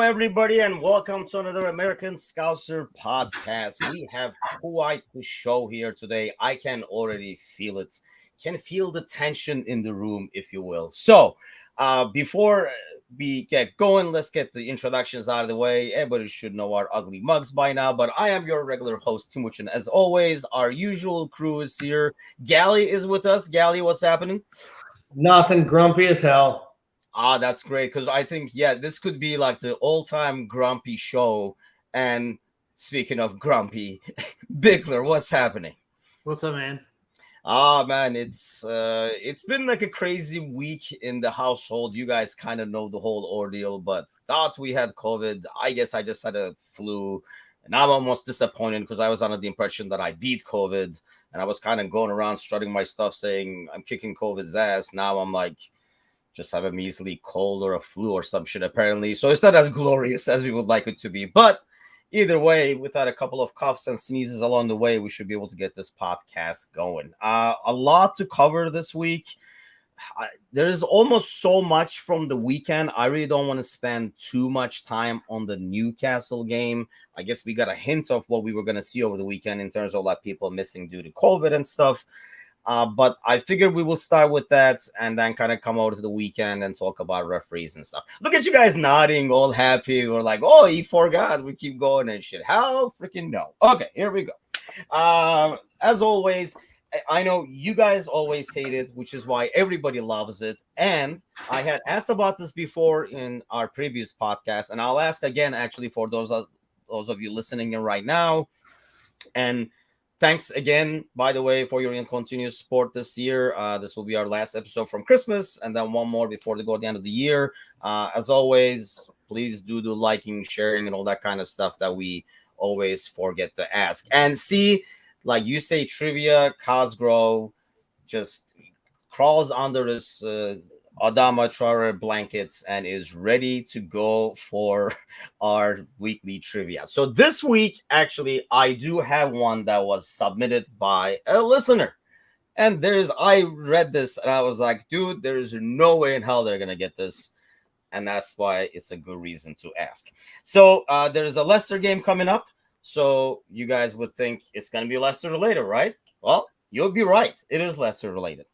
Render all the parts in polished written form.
everybody, and welcome to another American Scouser podcast. We have quite the show here today. I can already feel it. Can feel the tension in the room, if you will. So, before we get going, let's get the introductions out of the way. Everybody should know our ugly mugs by now, but I am your regular host, Timuchin. As always, our usual crew is here. Gally is with us. Gally, what's happening? Nothing, grumpy as hell. That's great because I think, this could be like the all-time grumpy show. And speaking of grumpy, Bickler, what's happening? What's up, man? Man, it's been like a crazy week in the household. You guys kind of know the whole ordeal, but thought we had COVID. I guess I just had a flu, and I'm almost disappointed because I was under the impression that I beat COVID, and I was kind of going around strutting my stuff saying I'm kicking COVID's ass. Now I'm like, just have a measly cold or a flu or some shit, apparently. So it's not as glorious as we would like it to be. But either way, without a couple of coughs and sneezes along the way, we should be able to get this podcast going. A lot to cover this week. There's almost so much from the weekend. I really don't want to spend too much time on the Newcastle game. I guess we got a hint of what we were going to see over the weekend in terms of like people missing due to COVID and stuff. But I figured we will start with that and then kind of come over to the weekend and talk about referees and stuff. Look at you guys nodding, all happy. We're like, oh, he forgot. We keep going and shit. How freaking no. Okay, here we go. As always, I know you guys always hate it, which is why everybody loves it. And I had asked about this before in our previous podcast, and I'll ask again, actually, for those of you listening in right now. And thanks again, by the way, for your continuous support this year. This will be our last episode from Christmas, and then one more before they go at the end of the year. As always, please do the liking, sharing, and all that kind of stuff that we always forget to ask. And see, like you say, trivia, Cosgrove just crawls under this Adama Traore blankets and is ready to go for our weekly trivia. So this week, actually, I do have one that was submitted by a listener. And I read this and I was like, dude, there is no way in hell they're going to get this. And that's why it's a good reason to ask. So there's a Leicester game coming up. So you guys would think it's going to be Leicester related, right? Well, you'll be right. It is Leicester related.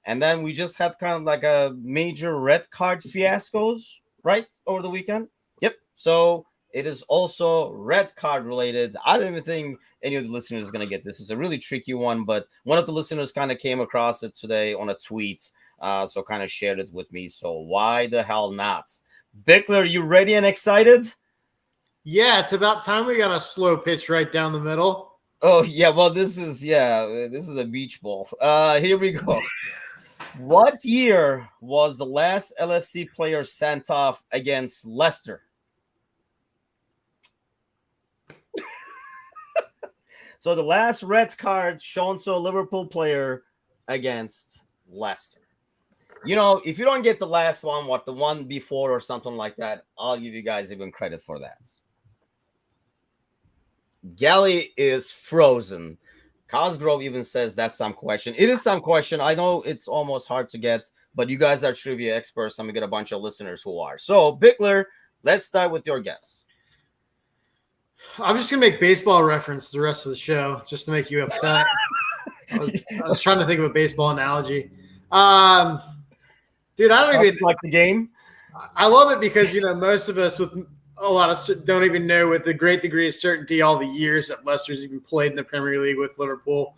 And then we just had kind of like a major red card fiascos, right, over the weekend. Yep. So it is also red card related. I don't even think any of the listeners is going to get this. It's a really tricky one, but one of the listeners kind of came across it today on a tweet, so kind of shared it with me. So why the hell not? Bickler, you ready and excited? Yeah, it's about time we got a slow pitch right down the middle. Oh, yeah. Well, this is a beach ball. Here we go. What year was the last LFC player sent off against Leicester? So the last red card shown to a Liverpool player against Leicester. You know, if you don't get the last one, the one before or something like that, I'll give you guys even credit for that. Gally is frozen. Cosgrove even says that's some question. It is some question. I know it's almost hard to get, but you guys are trivia experts, and we get a bunch of listeners who are. So, Bickler, let's start with your guess. I'm just going to make baseball reference the rest of the show just to make you upset. I was trying to think of a baseball analogy. Dude, I don't even like the game. I love it because, most of us with a lot of don't even know with a great degree of certainty all the years that Leicester's even played in the Premier League with Liverpool.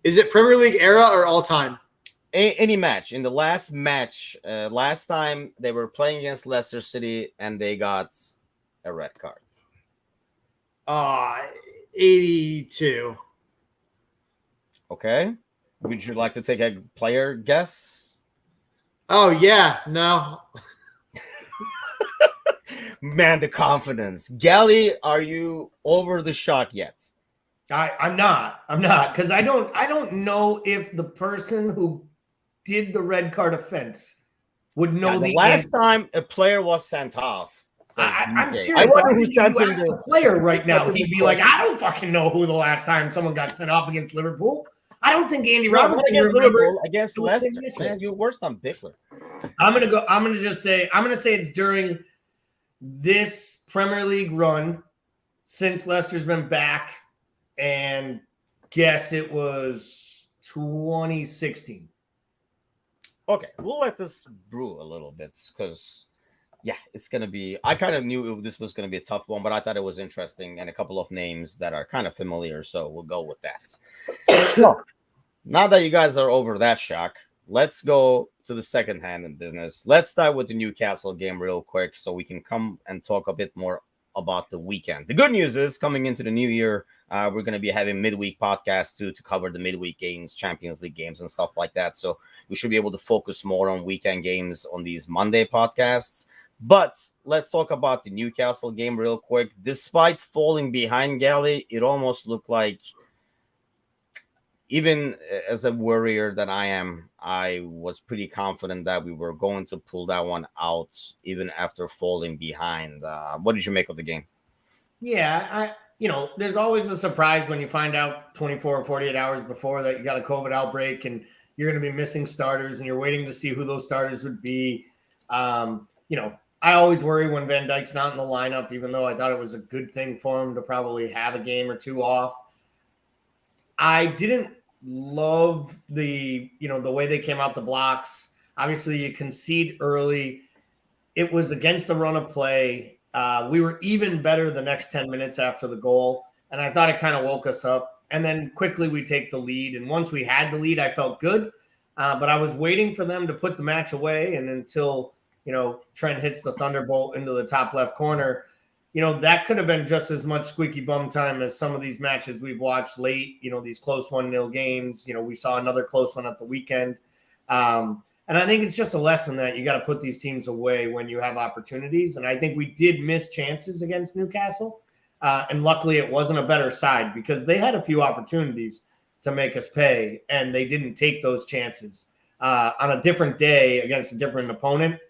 Is it Premier League era or all time? Any match. In the last match, last time they were playing against Leicester City and they got a red card. 82. Okay. Would you like to take a player guess? Oh, yeah. No. Man, the confidence. Gally, are you over the shock yet? I'm not because I don't know if the person who did the red card offense would know the last time a player was sent off. I'm serious. The player right now, he'd be like, I don't fucking know who the last time someone got sent off against Liverpool. I don't think Andy Robertson against Liverpool, against Leicester. Man, you're worse than Bickler. I'm gonna say it's during this Premier League run since Leicester's been back, and guess it was 2016. Okay, we'll let this brew a little bit because, yeah, it's going to be. I kind of knew this was going to be a tough one, but I thought it was interesting and a couple of names that are kind of familiar, so we'll go with that. So, now that you guys are over that shock, let's go to the second hand in business. Let's start with the Newcastle game real quick so we can come and talk a bit more about the weekend. The good news is coming into the new year, we're going to be having midweek podcasts too to cover the midweek games, Champions League games, and stuff like that. So we should be able to focus more on weekend games on these Monday podcasts. But let's talk about the Newcastle game real quick. Despite falling behind, Gally, it almost looked like, even as a worrier that I am, I was pretty confident that we were going to pull that one out even after falling behind. What did you make of the game? Yeah, there's always a surprise when you find out 24 or 48 hours before that you got a COVID outbreak and you're going to be missing starters and you're waiting to see who those starters would be. I always worry when Van Dijk's not in the lineup, even though I thought it was a good thing for him to probably have a game or two off. I didn't love the way they came out the blocks. Obviously, you concede early. It was against the run of play. We were even better the next 10 minutes after the goal, and I thought it kind of woke us up. And then quickly we take the lead. And once we had the lead, I felt good. But I was waiting for them to put the match away, and until Trent hits the thunderbolt into the top left corner, that could have been just as much squeaky bum time as some of these matches we've watched late, these close 1-0 games. We saw another close one at the weekend. And I think it's just a lesson that you got to put these teams away when you have opportunities. And I think we did miss chances against Newcastle. And luckily it wasn't a better side because they had a few opportunities to make us pay and they didn't take those chances. On a different day against a different opponent,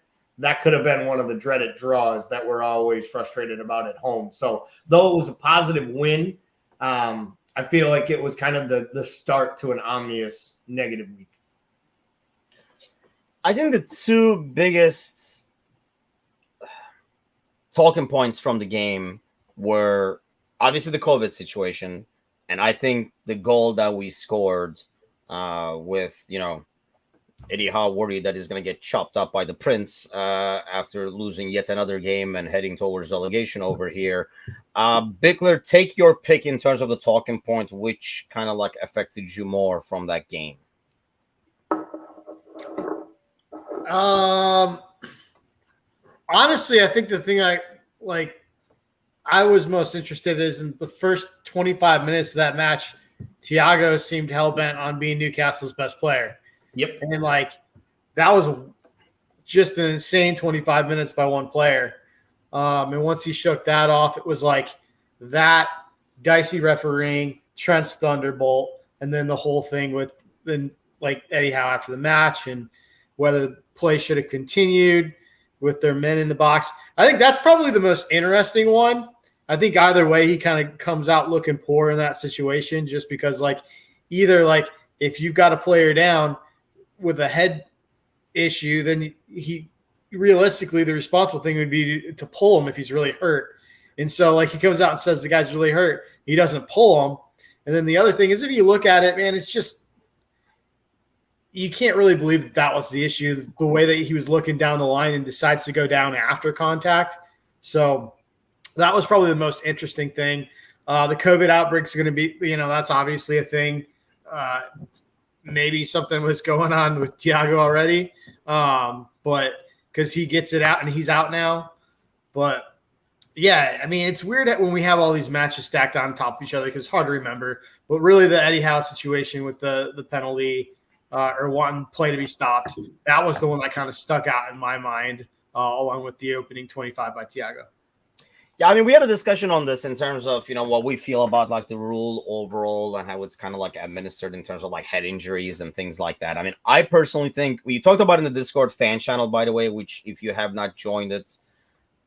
that could have been one of the dreaded draws that we're always frustrated about at home. So though it was a positive win, I feel like it was kind of the start to an ominous negative week. I think the two biggest talking points from the game were obviously the COVID situation. And I think the goal that we scored with, Eddie Howe worried that he's going to get chopped up by the Prince after losing yet another game and heading towards relegation over here. Bickler, take your pick in terms of the talking point, which kind of like affected you more from that game. Honestly, I think the thing I was most interested is in the first 25 minutes of that match, Thiago seemed hell-bent on being Newcastle's best player. Yep. And that was just an insane 25 minutes by one player. And once he shook that off, it was like that dicey refereeing, Trent's thunderbolt, and then the whole thing with Eddie Howe after the match and whether play should have continued with their men in the box. I think that's probably the most interesting one. I think either way, he kind of comes out looking poor in that situation just because either if you've got a player down with a head issue, then he realistically the responsible thing would be to pull him if he's really hurt. And so he comes out and says the guy's really hurt. He doesn't pull him. And then the other thing is if you look at it, man, it's just you can't really believe that was the issue, the way that he was looking down the line and decides to go down after contact. So that was probably the most interesting thing. The COVID outbreaks are going to be, that's obviously a thing. Maybe something was going on with Thiago already, but because he gets it out and he's out now. But yeah, I mean, it's weird that when we have all these matches stacked on top of each other because it's hard to remember. But really, the Eddie Howe situation with the penalty or wanting play to be stopped, that was the one that kind of stuck out in my mind, along with the opening 25 by Thiago. Yeah, I mean, we had a discussion on this in terms of, what we feel about the rule overall and how it's kind of administered in terms of head injuries and things like that. I mean, I personally think we talked about in the Discord fan channel, by the way, which if you have not joined it,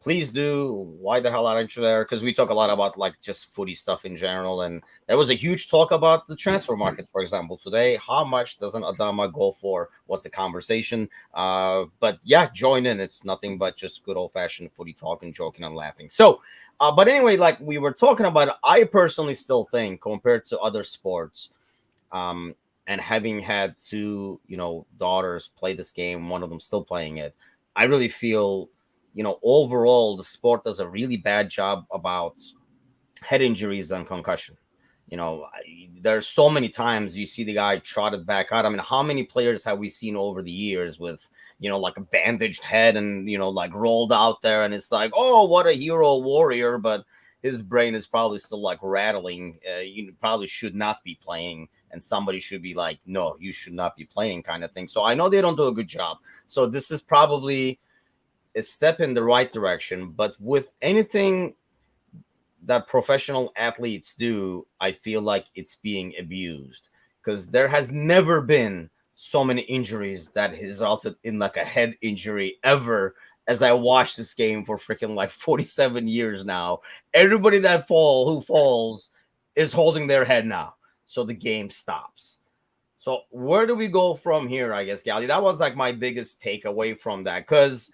please do. Why the hell aren't you there? Because we talk a lot about like just footy stuff in general, and there was a huge talk about the transfer market, for example, today. How much does an Adama go for? What's the conversation? But yeah, join in. It's nothing but just good old fashioned footy talk and joking and laughing. So, but anyway, like we were talking about, I personally still think compared to other sports, um, and having had two, daughters play this game, one of them still playing it, I really feel, overall the sport does a really bad job about head injuries and concussion. There's so many times you see the guy trotted back out. I mean, how many players have we seen over the years with, like a bandaged head and, like rolled out there, and it's like, oh, what a hero warrior, but his brain is probably still like rattling. You probably should not be playing, and somebody should be like, no, you should not be playing, kind of thing. So I know they don't do a good job. So this is probably a step in the right direction, but with anything that professional athletes do, I feel like it's being abused, because there has never been so many injuries that has resulted in like a head injury ever. As I watched this game for freaking like 47 years now, everybody who falls is holding their head now, so the game stops. So where do we go from here? I guess, Gally, that was like my biggest takeaway from that, because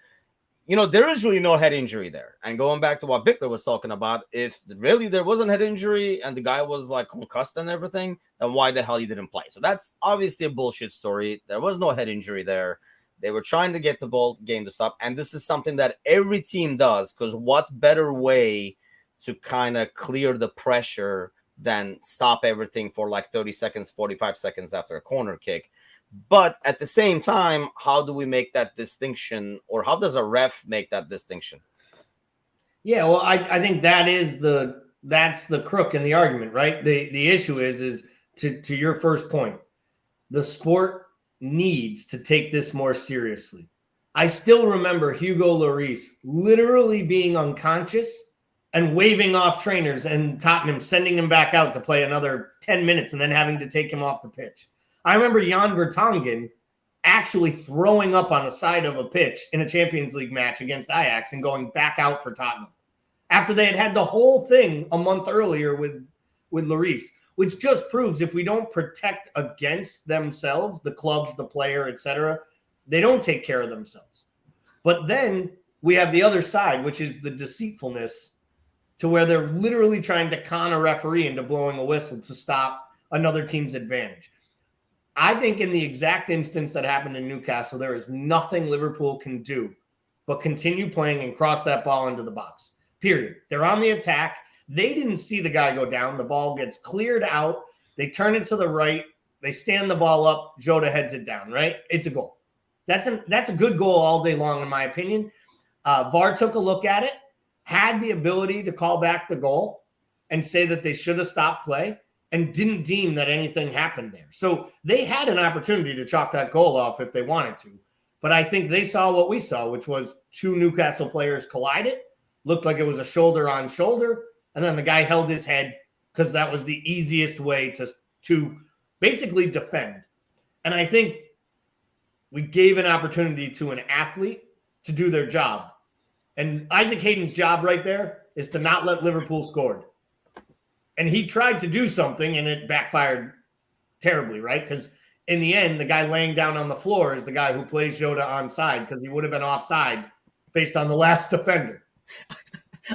there is really no head injury there. And going back to what Bickler was talking about, if really there wasn't head injury and the guy was like concussed and everything, then why the hell he didn't play? So that's obviously a bullshit story. There was no head injury there. They were trying to get the ball game to stop. And this is something that every team does, because what better way to kind of clear the pressure than stop everything for like 30 seconds, 45 seconds after a corner kick. But at the same time, how do we make that distinction, or how does a ref make that distinction? Yeah, well, I think that's the crook in the argument, right? The issue is to your first point, the sport needs to take this more seriously. I still remember Hugo Lloris literally being unconscious and waving off trainers, and Tottenham sending him back out to play another 10 minutes and then having to take him off the pitch. I remember Jan Vertonghen actually throwing up on the side of a pitch in a Champions League match against Ajax and going back out for Tottenham after they had the whole thing a month earlier with Lloris, which just proves if we don't protect against themselves, the clubs, the player, etc., they don't take care of themselves. But then we have the other side, which is the deceitfulness, to where they're literally trying to con a referee into blowing a whistle to stop another team's advantage. I think in the exact instance that happened in Newcastle, there is nothing Liverpool can do but continue playing and cross that ball into the box, period. They're on the attack. They didn't see the guy go down. The ball gets cleared out. They turn it to the right. They stand the ball up. Jota heads it down, right? It's a goal. That's a good goal all day long, in my opinion. VAR took a look at it, had the ability to call back the goal and say that they should have stopped play, and didn't deem that anything happened there. So they had an opportunity to chalk that goal off if they wanted to. But I think they saw what we saw, which was two Newcastle players collided, looked like it was a shoulder on shoulder, and then the guy held his head because that was the easiest way to basically defend. And I think we gave an opportunity to an athlete to do their job. And Isaac Hayden's job right there is to not let Liverpool score. And he tried to do something, and it backfired terribly, right? Because in the end, the guy laying down on the floor is the guy who plays Jota onside, because he would have been offside based on the last defender.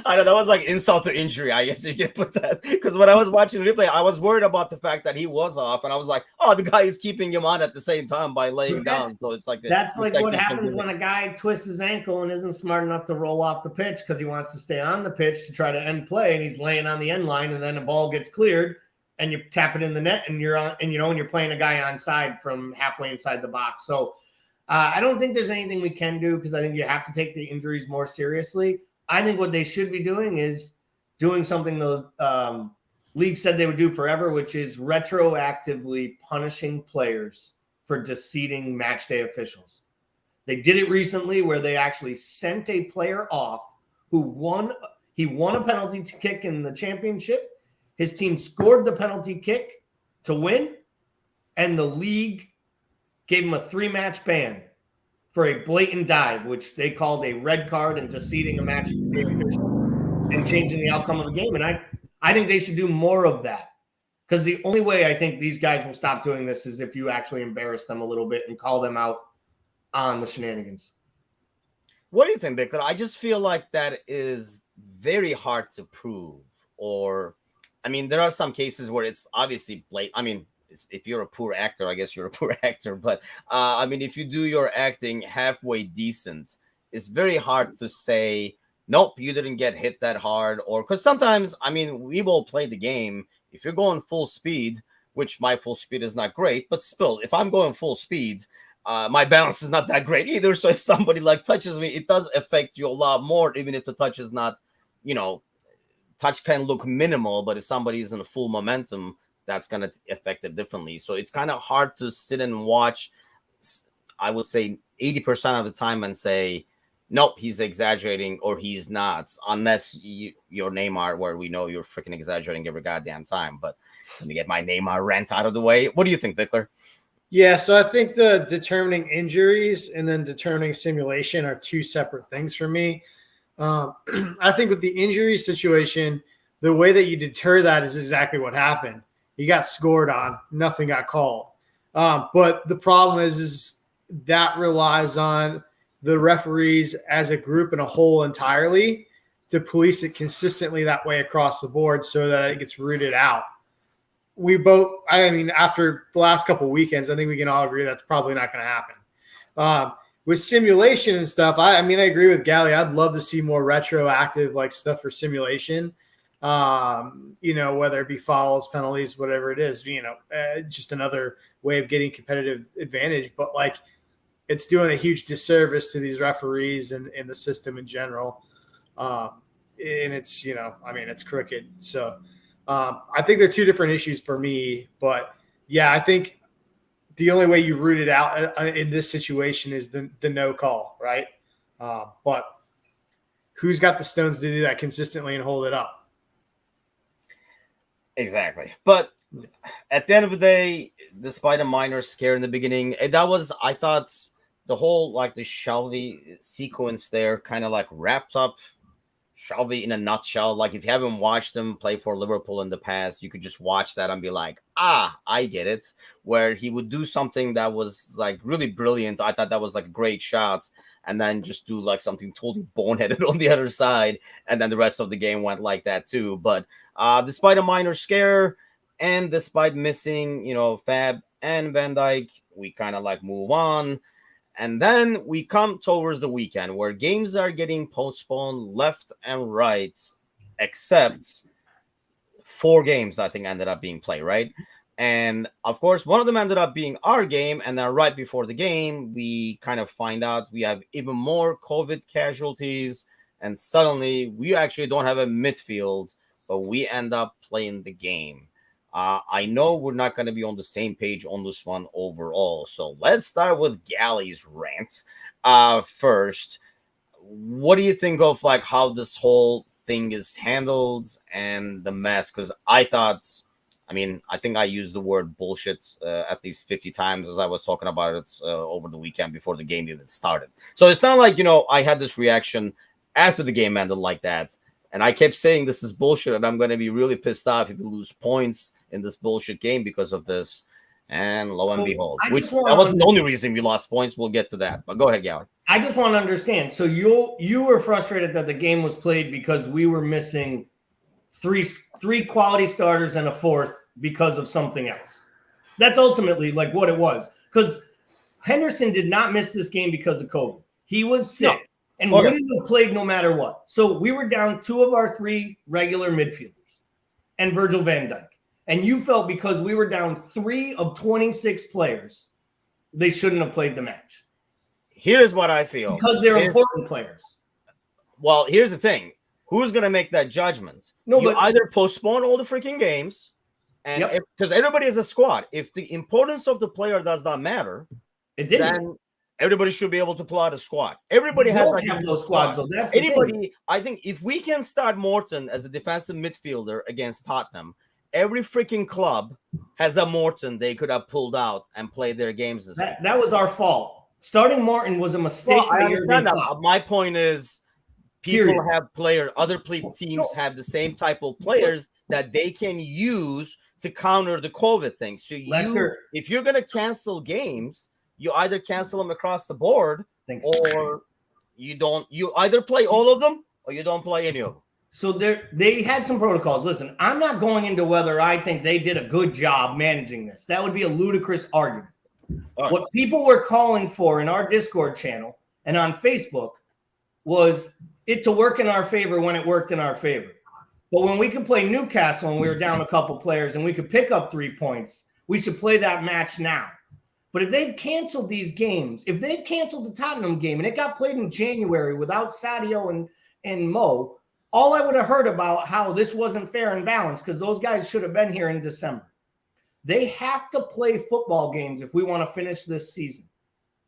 I know that was like insult to injury, I guess you can put that. Because when I was watching the replay, I was worried about the fact that he was off, and I was like, "Oh, the guy is keeping him on at the same time by laying down." So it's like that's like what happens when a guy twists his ankle and isn't smart enough to roll off the pitch because he wants to stay on the pitch to try to end play, and he's laying on the end line, and then the ball gets cleared, and you tap it in the net, and you're on, and you're playing a guy onside from halfway inside the box. So I don't think there's anything we can do, because I think you have to take the injuries more seriously. I think what they should be doing is doing something the league said they would do forever, which is retroactively punishing players for deceiving match day officials. They did it recently where they actually sent a player off who won. He won a penalty kick in the championship. His team scored the penalty kick to win, and the league gave him a 3-match ban for a blatant dive, which they called a red card and deceiving a match official and changing the outcome of the game. And I think they should do more of that, because the only way I think these guys will stop doing this is if you actually embarrass them a little bit and call them out on the shenanigans. What do you think, Victor? I just feel like that is very hard to prove. Or, I mean, there are some cases where it's obviously blatant. I mean, if you're a poor actor, I guess you're a poor actor. But I mean, if you do your acting halfway decent, it's very hard to say, nope, you didn't get hit that hard. Or because sometimes, I mean, we've all played the game. If you're going full speed, which my full speed is not great, but still, if I'm going full speed, my balance is not that great either. So if somebody like touches me, it does affect you a lot more, even if the touch is not, touch can look minimal, but if somebody is in a full momentum, that's going to affect it differently. So it's kind of hard to sit and watch, I would say 80% of the time, and say, nope, he's exaggerating or he's not, unless your Neymar, where we know you're freaking exaggerating every goddamn time. But let me get my Neymar rant out of the way. What do you think, Vickler? Yeah, so I think the determining injuries and then determining simulation are two separate things for me. I think with the injury situation, the way that you deter that is exactly what happened. You got scored on, nothing got called. But the problem is that relies on the referees as a group and a whole entirely to police it consistently that way across the board so that it gets rooted out. After the last couple of weekends, I think we can all agree that's probably not going to happen. With simulation and stuff, I agree with Gally. I'd love to see more retroactive like stuff for simulation. Whether it be fouls, penalties, whatever it is, just another way of getting competitive advantage. But like, it's doing a huge disservice to these referees and the system in general. And it's, it's crooked. So I think they're two different issues for me. But yeah, I think the only way you root it out in this situation is the no call, right? But who's got the stones to do that consistently and hold it up? Exactly. But at the end of the day, despite a minor scare in the beginning, I thought the whole, like, the Shelby sequence there kind of like wrapped up Shelby in a nutshell. Like, if you haven't watched him play for Liverpool in the past, you could just watch that and be like, I get it. Where he would do something that was like really brilliant. I thought that was like a great shot. And then just do like something totally boneheaded on the other side. And then the rest of the game went like that too. But despite a minor scare and despite missing, Fab and Van Dijk, we kind of like move on. And then we come towards the weekend where games are getting postponed left and right, except 4 games, I think, ended up being played, right? And of course, one of them ended up being our game. And then right before the game, we kind of find out we have even more COVID casualties. And suddenly we actually don't have a midfield, but we end up playing the game. I know we're not going to be on the same page on this one overall. So let's start with Gally's rant first. What do you think of like how this whole thing is handled and the mess? Because I think I used the word bullshit at least 50 times as I was talking about it over the weekend before the game even started. So it's not like, I had this reaction after the game ended like that. And I kept saying this is bullshit and I'm going to be really pissed off if we lose points in this bullshit game because of this. And lo and behold, that wasn't the only reason we lost points. We'll get to that. But go ahead, Gally. I just want to understand. So you were frustrated that the game was played because we were missing three quality starters and a fourth because of something else. That's ultimately like what it was. Because Henderson did not miss this game because of COVID. He was sick. No. And we wouldn't have played no matter what. So we were down 2 of our 3 regular midfielders and Virgil van Dijk. And you felt because we were down 3 of 26 players, they shouldn't have played the match. Here's what I feel. Because they're important players. Well, here's the thing. Who's going to make that judgment? You either postpone all the freaking games, and because everybody is a squad. If the importance of the player does not matter, then everybody should be able to pull out a squad. Everybody has those squads. So that's anybody. I think if we can start Morton as a defensive midfielder against Tottenham, every freaking club has a Morton they could have pulled out and played their games this week. That was our fault. Starting Morton was a mistake. Well, I by understand Jurgen that. Klopp. My point is, people Period. have other teams have the same type of players that they can use to counter the COVID thing. So if you're going to cancel games, you either cancel them across the board, or you don't. You either play all of them or you don't play any of them. So they had some protocols. Listen, I'm not going into whether I think they did a good job managing this. That would be a ludicrous argument. Right. What people were calling for in our Discord channel and on Facebook was it to work in our favor when it worked in our favor. But when we could play Newcastle and we were down a couple players and we could pick up 3 points, we should play that match now. But if they'd canceled these games, if they'd canceled the Tottenham game and it got played in January without Sadio and Mo, all I would have heard about how this wasn't fair and balanced because those guys should have been here in December. They have to play football games if we want to finish this season.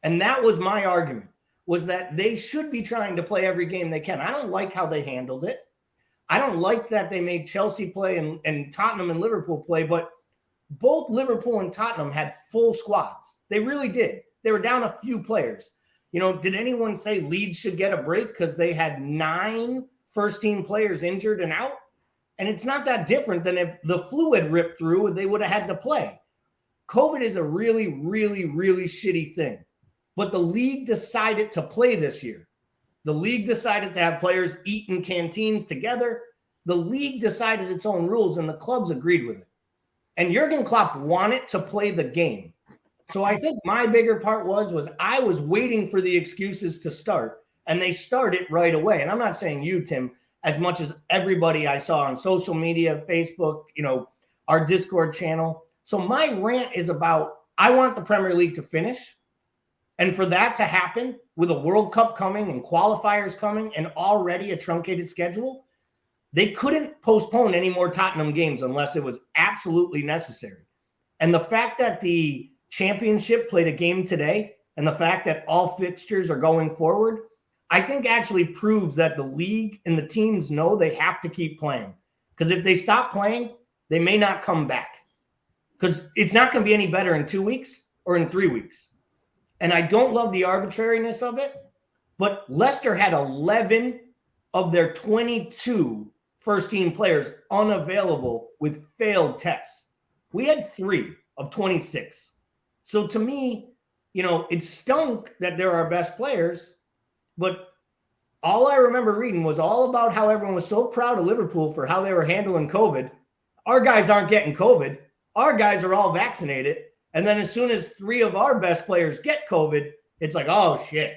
And that was my argument, was that they should be trying to play every game they can. I don't like how they handled it. I don't like that they made Chelsea play and Tottenham and Liverpool play, but both Liverpool and Tottenham had full squads. They really did. They were down a few players. You know, did anyone say Leeds should get a break because they had 9 first-team players injured and out? And it's not that different than if the flu had ripped through and they would have had to play. COVID is a really, really, really shitty thing. But the league decided to play this year. The league decided to have players eat in canteens together. The league decided its own rules and the clubs agreed with it. And Jurgen Klopp wanted to play the game. So I think my bigger part was I was waiting for the excuses to start, and they started right away. And I'm not saying you, Tim, as much as everybody I saw on social media, Facebook, you know, our Discord channel. So my rant is about, I want the Premier League to finish. And for that to happen with a World Cup coming and qualifiers coming and already a truncated schedule, they couldn't postpone any more Tottenham games unless it was absolutely necessary. And the fact that the championship played a game today and the fact that all fixtures are going forward, I think actually proves that the league and the teams know they have to keep playing. Because if they stop playing, they may not come back. Because it's not going to be any better in 2 weeks or in 3 weeks. And I don't love the arbitrariness of it, but Leicester had 11 of their 22 first-team players unavailable with failed tests. We had 3 of 26. So to me, you know, it stunk that they're our best players, but all I remember reading was all about how everyone was so proud of Liverpool for how they were handling COVID. Our guys aren't getting COVID. Our guys are all vaccinated. And then as soon as 3 of our best players get COVID, it's like, oh, shit.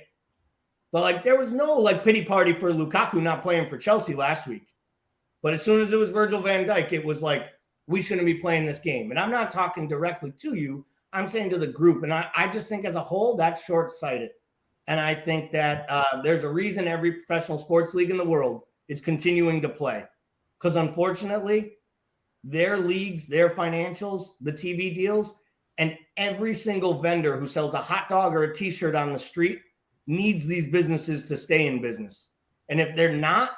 But, like, there was no, like, pity party for Lukaku not playing for Chelsea last week. But as soon as it was Virgil van Dijk, it was like, we shouldn't be playing this game. And I'm not talking directly to you. I'm saying to the group. And I just think as a whole, that's short-sighted. And I think that there's a reason every professional sports league in the world is continuing to play. Because, unfortunately, their leagues, their financials, the TV deals, and every single vendor who sells a hot dog or a T-shirt on the street needs these businesses to stay in business. And if they're not,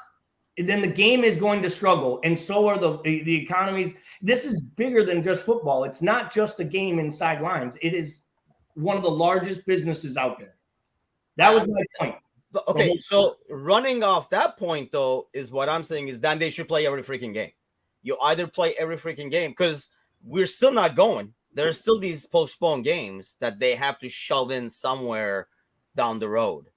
then the game is going to struggle. And so are the economies. This is bigger than just football. It's not just a game inside lines. It is one of the largest businesses out there. That was my point. Okay, so running off that point, though, is what I'm saying is then they should play every freaking game. You either play every freaking game because we're still not going. There's still these postponed games that they have to shove in somewhere down the road.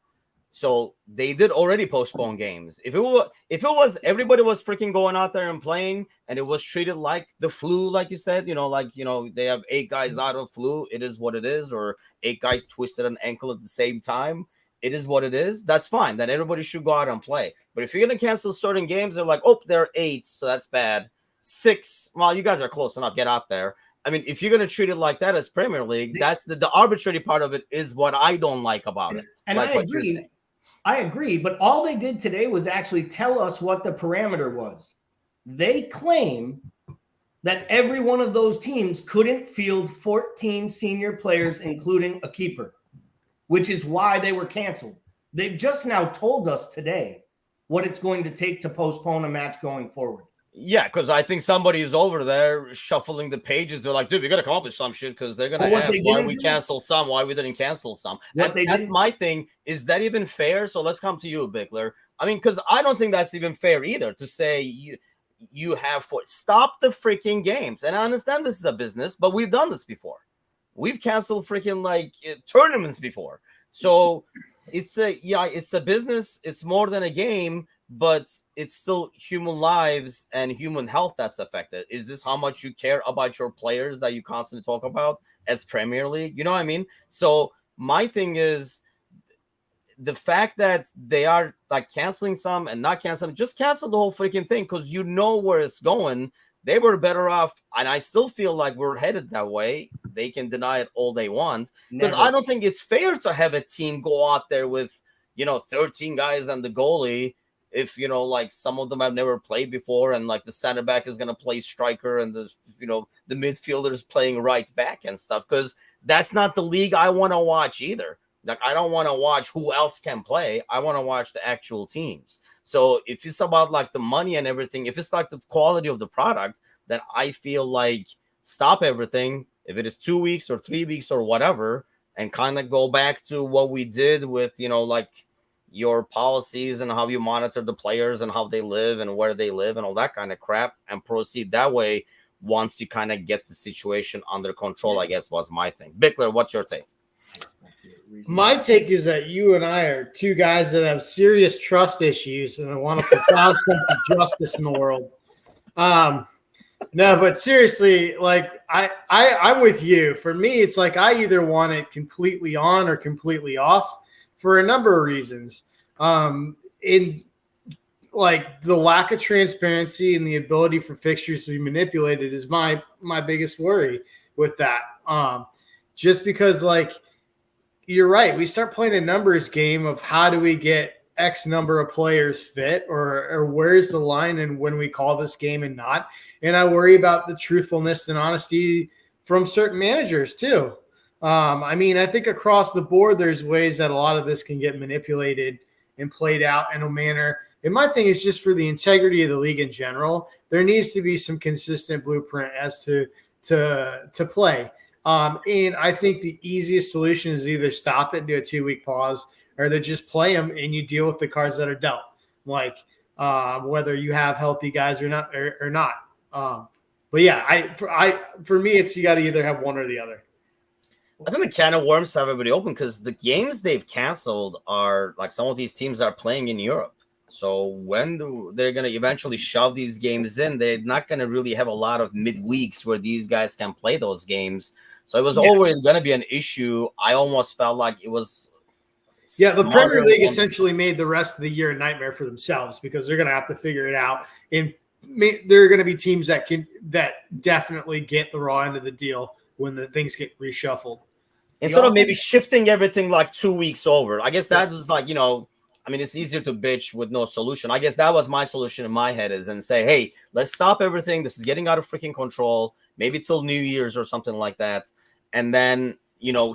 So they did already postpone games. If it was everybody was freaking going out there and playing, and it was treated like the flu, like you said, they have 8 guys out of flu. It is what it is, or 8 guys twisted an ankle at the same time. It is what it is. That's fine. Then everybody should go out and play. But if you're gonna cancel certain games, they're like, oh, there are 8, so that's bad. 6, well, you guys are close enough. Get out there. I mean, if you're going to treat it like that as Premier League, that's the arbitrary part of it is what I don't like about it. And like I agree. I agree. But all they did today was actually tell us what the parameter was. They claim that every one of those teams couldn't field 14 senior players, including a keeper, which is why they were canceled. They've just now told us today what it's going to take to postpone a match going forward. Yeah, because I think somebody is over there shuffling the pages. They're like, dude, we got to come up with some shit because they're going to ask why we cancel some, why we didn't cancel some. And that's my thing. Is that even fair? So let's come to you, Bickler. I mean, because I don't think that's even fair either to say you have stop the freaking games. And I understand this is a business, but we've done this before. We've canceled freaking like tournaments before. So it's a business. It's more than a game, but it's still human lives and human health that's affected. Is this how much you care about your players that you constantly talk about as Premier League? You know what I mean? So my thing is the fact that they are like canceling some and not canceling, just cancel the whole freaking thing because you know where it's going. They were better off, and I still feel like we're headed that way. They can deny it all they want because I don't think it's fair to have a team go out there with 13 guys and the goalie. If like some of them have never played before, and like the center back is gonna play striker, and the midfielders playing right back and stuff, because that's not the league I want to watch either. Like I don't want to watch who else can play. I want to watch the actual teams. So if it's about like the money and everything, if it's like the quality of the product, then I feel like stop everything. If it is 2 weeks or 3 weeks or whatever, and kind of go back to what we did with like your policies and how you monitor the players and how they live and where they live and all that kind of crap, and proceed that way once you kind of get the situation under control, I guess was my thing. Bickler, what's your take? My take is that you and I are two guys that have serious trust issues, and I want to profound sense of justice in the world. No, but seriously, like I'm with you. For me, it's like I either want it completely on or completely off for a number of reasons. In like the lack of transparency and the ability for fixtures to be manipulated is my biggest worry with that. Just because like you're right, we start playing a numbers game of how do we get X number of players fit, or where's the line and when we call this game and not. And I worry about the truthfulness and honesty from certain managers too. I mean, I think across the board, there's ways that a lot of this can get manipulated and played out in a manner. And my thing is just for the integrity of the league in general, there needs to be some consistent blueprint as to play. And I think the easiest solution is either stop it, do a 2-week pause, or they just play them and you deal with the cards that are dealt, like whether you have healthy guys or not. But yeah, for me, it's you got to either have one or the other. I think the can of worms have everybody open because the games they've canceled are like some of these teams are playing in Europe. So when they're going to eventually shove these games in, they're not going to really have a lot of midweeks where these guys can play those games. So it was always going to be an issue. I almost felt like it was. Yeah, the Premier League essentially made the rest of the year a nightmare for themselves because they're going to have to figure it out. And there are going to be teams that definitely get the raw end of the deal when the things get reshuffled. Instead of maybe shifting everything like 2 weeks over. I guess that was like, I mean, it's easier to bitch with no solution. I guess that was my solution in my head is and say, hey, let's stop everything. This is getting out of freaking control. Maybe till New Year's or something like that. And then,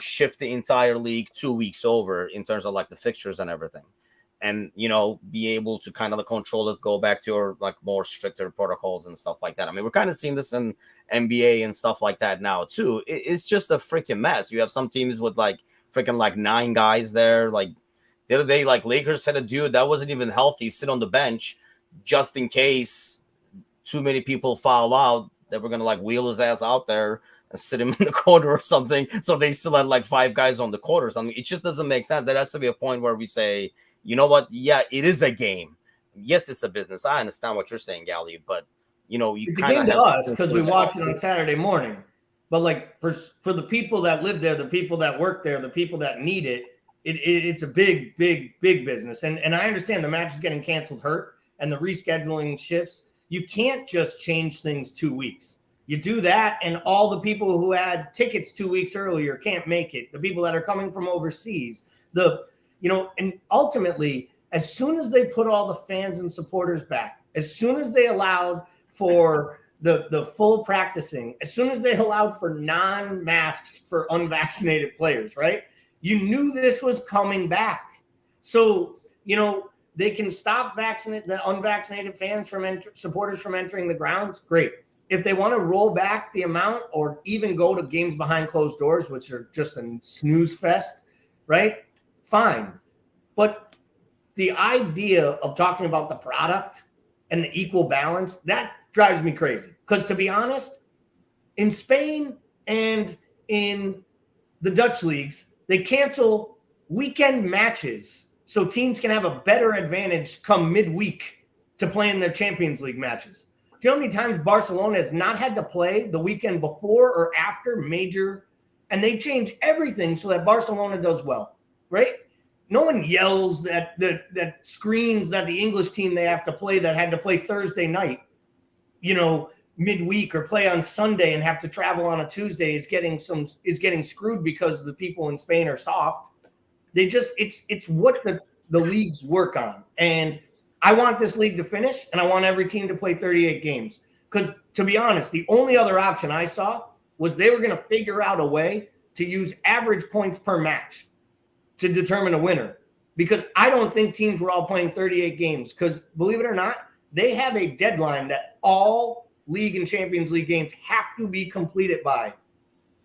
shift the entire league 2 weeks over in terms of like the fixtures and everything. And, be able to kind of control it, go back to your like more stricter protocols and stuff like that. I mean, we're kind of seeing this in NBA and stuff like that now too. It's just a freaking mess. You have some teams with like freaking like 9 guys there. Like the other day, like Lakers had a dude that wasn't even healthy sit on the bench just in case too many people foul out. They were going to like wheel his ass out there and sit him in the corner or something. So they still had like 5 guys on the court or something. It just doesn't make sense. There has to be a point where we say, you know what? Yeah, it is a game. Yes, it's a business. I understand what you're saying, Gally, but it's a game to us because we watch it on Saturday morning. But like for the people that live there, the people that work there, the people that need it, it's a big business. And I understand the match is getting canceled, hurt, and the rescheduling shifts. You can't just change things 2 weeks. You do that, and all the people who had tickets 2 weeks earlier can't make it. The people that are coming from overseas, and ultimately, as soon as they put all the fans and supporters back, as soon as they allowed for the full practicing, as soon as they allowed for non-masks for unvaccinated players, right? You knew this was coming back. So, they can stop the unvaccinated fans supporters from entering the grounds, great. If they want to roll back the amount or even go to games behind closed doors, which are just a snooze fest, right? Fine. But the idea of talking about the product and the equal balance, that drives me crazy. Because to be honest, in Spain and in the Dutch leagues, they cancel weekend matches so teams can have a better advantage come midweek to play in their Champions League matches. Do you know how many times Barcelona has not had to play the weekend before or after major, and they change everything so that Barcelona does well, right? No one yells that screams that the English team they have to play that had to play Thursday night, midweek or play on Sunday and have to travel on a Tuesday is getting screwed because the people in Spain are soft. It's what the leagues work on. And I want this league to finish, and I want every team to play 38 games. Because to be honest, the only other option I saw was they were going to figure out a way to use average points per match to determine a winner. Because I don't think teams were all playing 38 games. Because believe it or not, they have a deadline that all League and Champions League games have to be completed by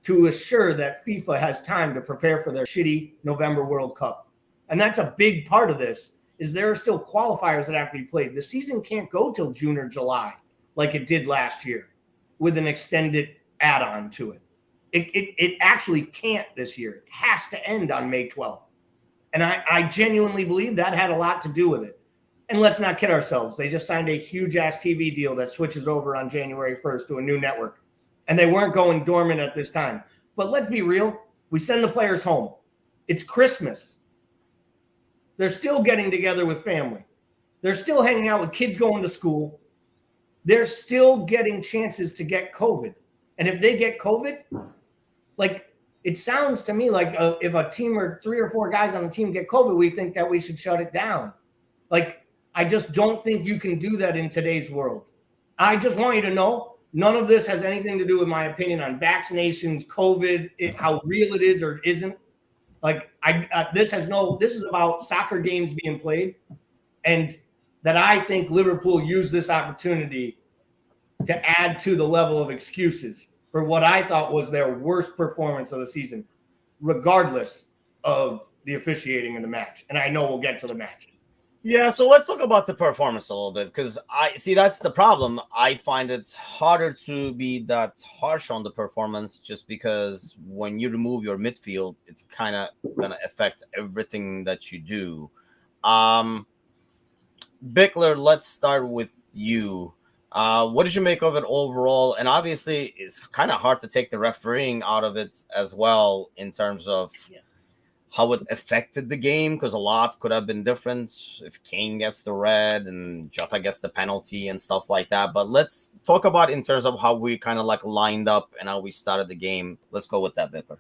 to assure that FIFA has time to prepare for their shitty November World Cup. And that's a big part of this, is there are still qualifiers that have to be played. The season can't go till June or July like it did last year with an extended add-on to it. It actually can't this year. It has to end on May 12th. And I genuinely believe that had a lot to do with it. And let's not kid ourselves. They just signed a huge-ass TV deal that switches over on January 1st to a new network. And they weren't going dormant at this time. But let's be real. We send the players home. It's Christmas. They're still getting together with family. They're still hanging out with kids going to school. They're still getting chances to get COVID. And if they get COVID, it sounds to me like if a team or 3 or 4 guys on the team get COVID, we think that we should shut it down. I just don't think you can do that in today's world. I just want you to know, none of this has anything to do with my opinion on vaccinations, COVID, how real it is or isn't. This is about soccer games being played, and that I think Liverpool used this opportunity to add to the level of excuses for what I thought was their worst performance of the season, regardless of the officiating in the match. And I know we'll get to the match. Yeah, so let's talk about the performance a little bit, because I see that's the problem. I find it harder to be that harsh on the performance just because when you remove your midfield, it's kind of going to affect everything that you do. Bickler, let's start with you. What did you make of it overall? And obviously, it's kind of hard to take the refereeing out of it as well in terms of how it affected the game, because a lot could have been different if Kane gets the red and Jota gets the penalty and stuff like that. But let's talk about in terms of how we kind of lined up and how we started the game. Let's go with that, Bickler.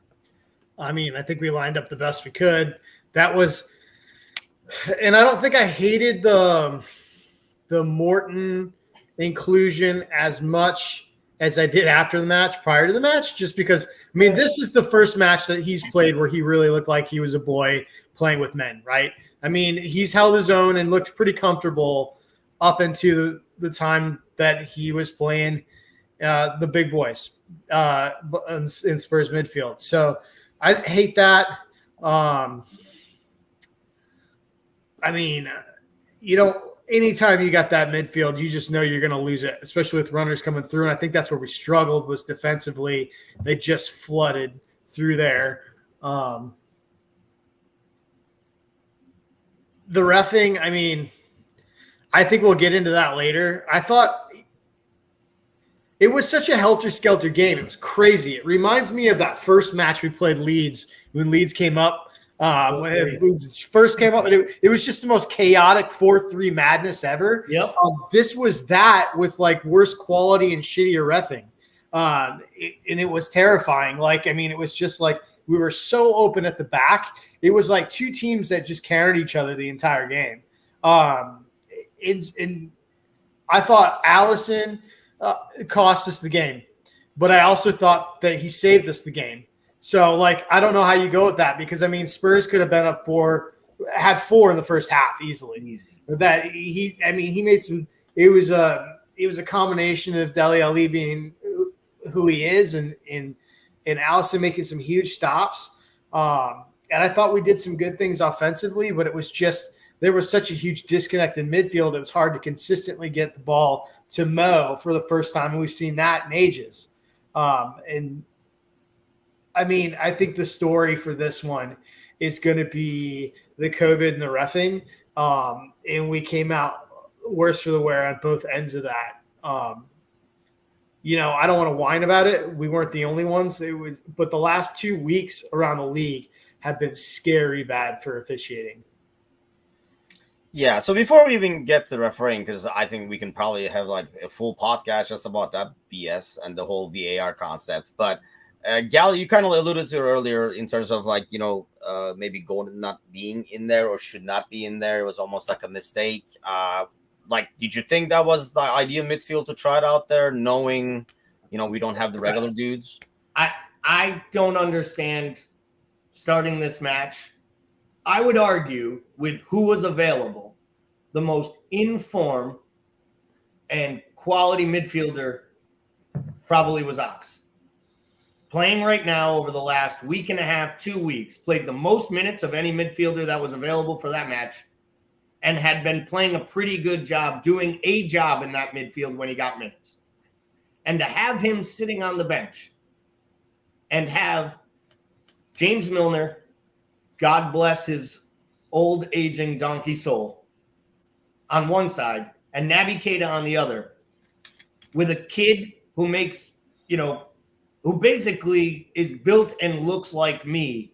I mean, I think we lined up the best we could. That was, and I don't think I hated the Morton inclusion as much as I did after the match, prior to the match, just because, I mean, this is the first match that he's played where he really looked like he was a boy playing with men, right? I mean, he's held his own and looked pretty comfortable up into the time that he was playing the big boys in Spurs midfield. So I hate that. I mean, anytime you got that midfield, you just know you're going to lose it, especially with runners coming through. And I think that's where we struggled, was defensively. They just flooded through there. The reffing, I mean, I think we'll get into that later. I thought it was such a helter-skelter game. It was crazy. It reminds me of that first match we played Leeds, when Leeds came up. When Leeds first came up, and it was just the most chaotic 4-3 madness ever. Yep. This was that with worse quality and shittier reffing. And it was terrifying. It was just we were so open at the back. It was like two teams that just carried each other the entire game. And I thought Allison cost us the game, but I also thought that he saved us the game. So, I don't know how you go with that, because, I mean, Spurs could have been up 4, had 4 in the first half easily. that he made some. It was a combination of Dele Alli being who he is and Allison making some huge stops. And I thought we did some good things offensively, but it was just there was such a huge disconnect in midfield. It was hard to consistently get the ball to Mo for the first time. And we've seen that in ages. And I mean, I think the story for this one is going to be the COVID and the reffing. And we came out worse for the wear on both ends of that. I don't want to whine about it. We weren't the only ones. But the last 2 weeks around the league have been scary bad for officiating. Yeah, so before we even get to refereeing, because I think we can probably have like a full podcast just about that BS and the whole VAR concept. But Gal, you kind of alluded to earlier in terms of like, maybe Gordon not being in there or should not be in there. It was almost like a mistake. Did you think that was the ideal midfield to try it out there, knowing, we don't have the regular dudes? I don't understand starting this match. I would argue with who was available, the most in-form and quality midfielder probably was Ox. Playing right now over the last week and a half, 2 weeks, played the most minutes of any midfielder that was available for that match and had been playing a pretty good job, doing a job in that midfield when he got minutes. And to have him sitting on the bench and have James Milner, God bless his old aging donkey soul, on one side, and Naby Keita on the other, with a kid who makes, who basically is built and looks like me.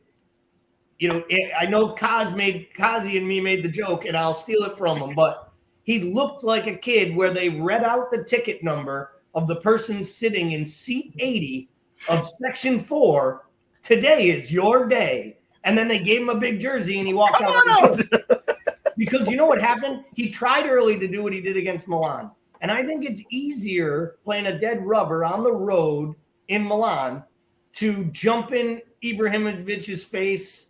I know Kazi and me made the joke, and I'll steal it from him, but he looked like a kid where they read out the ticket number of the person sitting in seat 80 of section 4. Today is your day. And then they gave him a big jersey and he walked out. Because you know what happened? He tried early to do what he did against Milan. And I think it's easier playing a dead rubber on the road in Milan to jump in Ibrahimovic's face,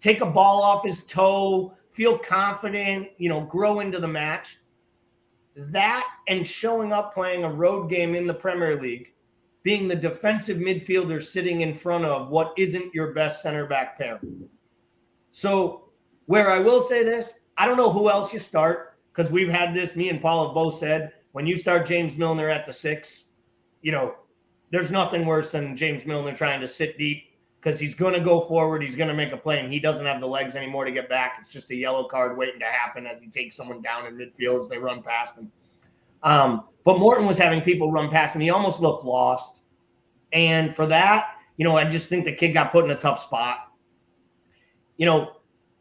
take a ball off his toe, feel confident, grow into the match. That and showing up playing a road game in the Premier League, being the defensive midfielder sitting in front of what isn't your best center back pair. So where I will say this, I don't know who else you start, because we've had this, me and Paul have both said, when you start James Milner at the 6, there's nothing worse than James Milner trying to sit deep, because he's going to go forward, he's going to make a play, and he doesn't have the legs anymore to get back. It's just a yellow card waiting to happen as he takes someone down in midfield as they run past him. But Morton was having people run past him. He almost looked lost. And for that, I just think the kid got put in a tough spot.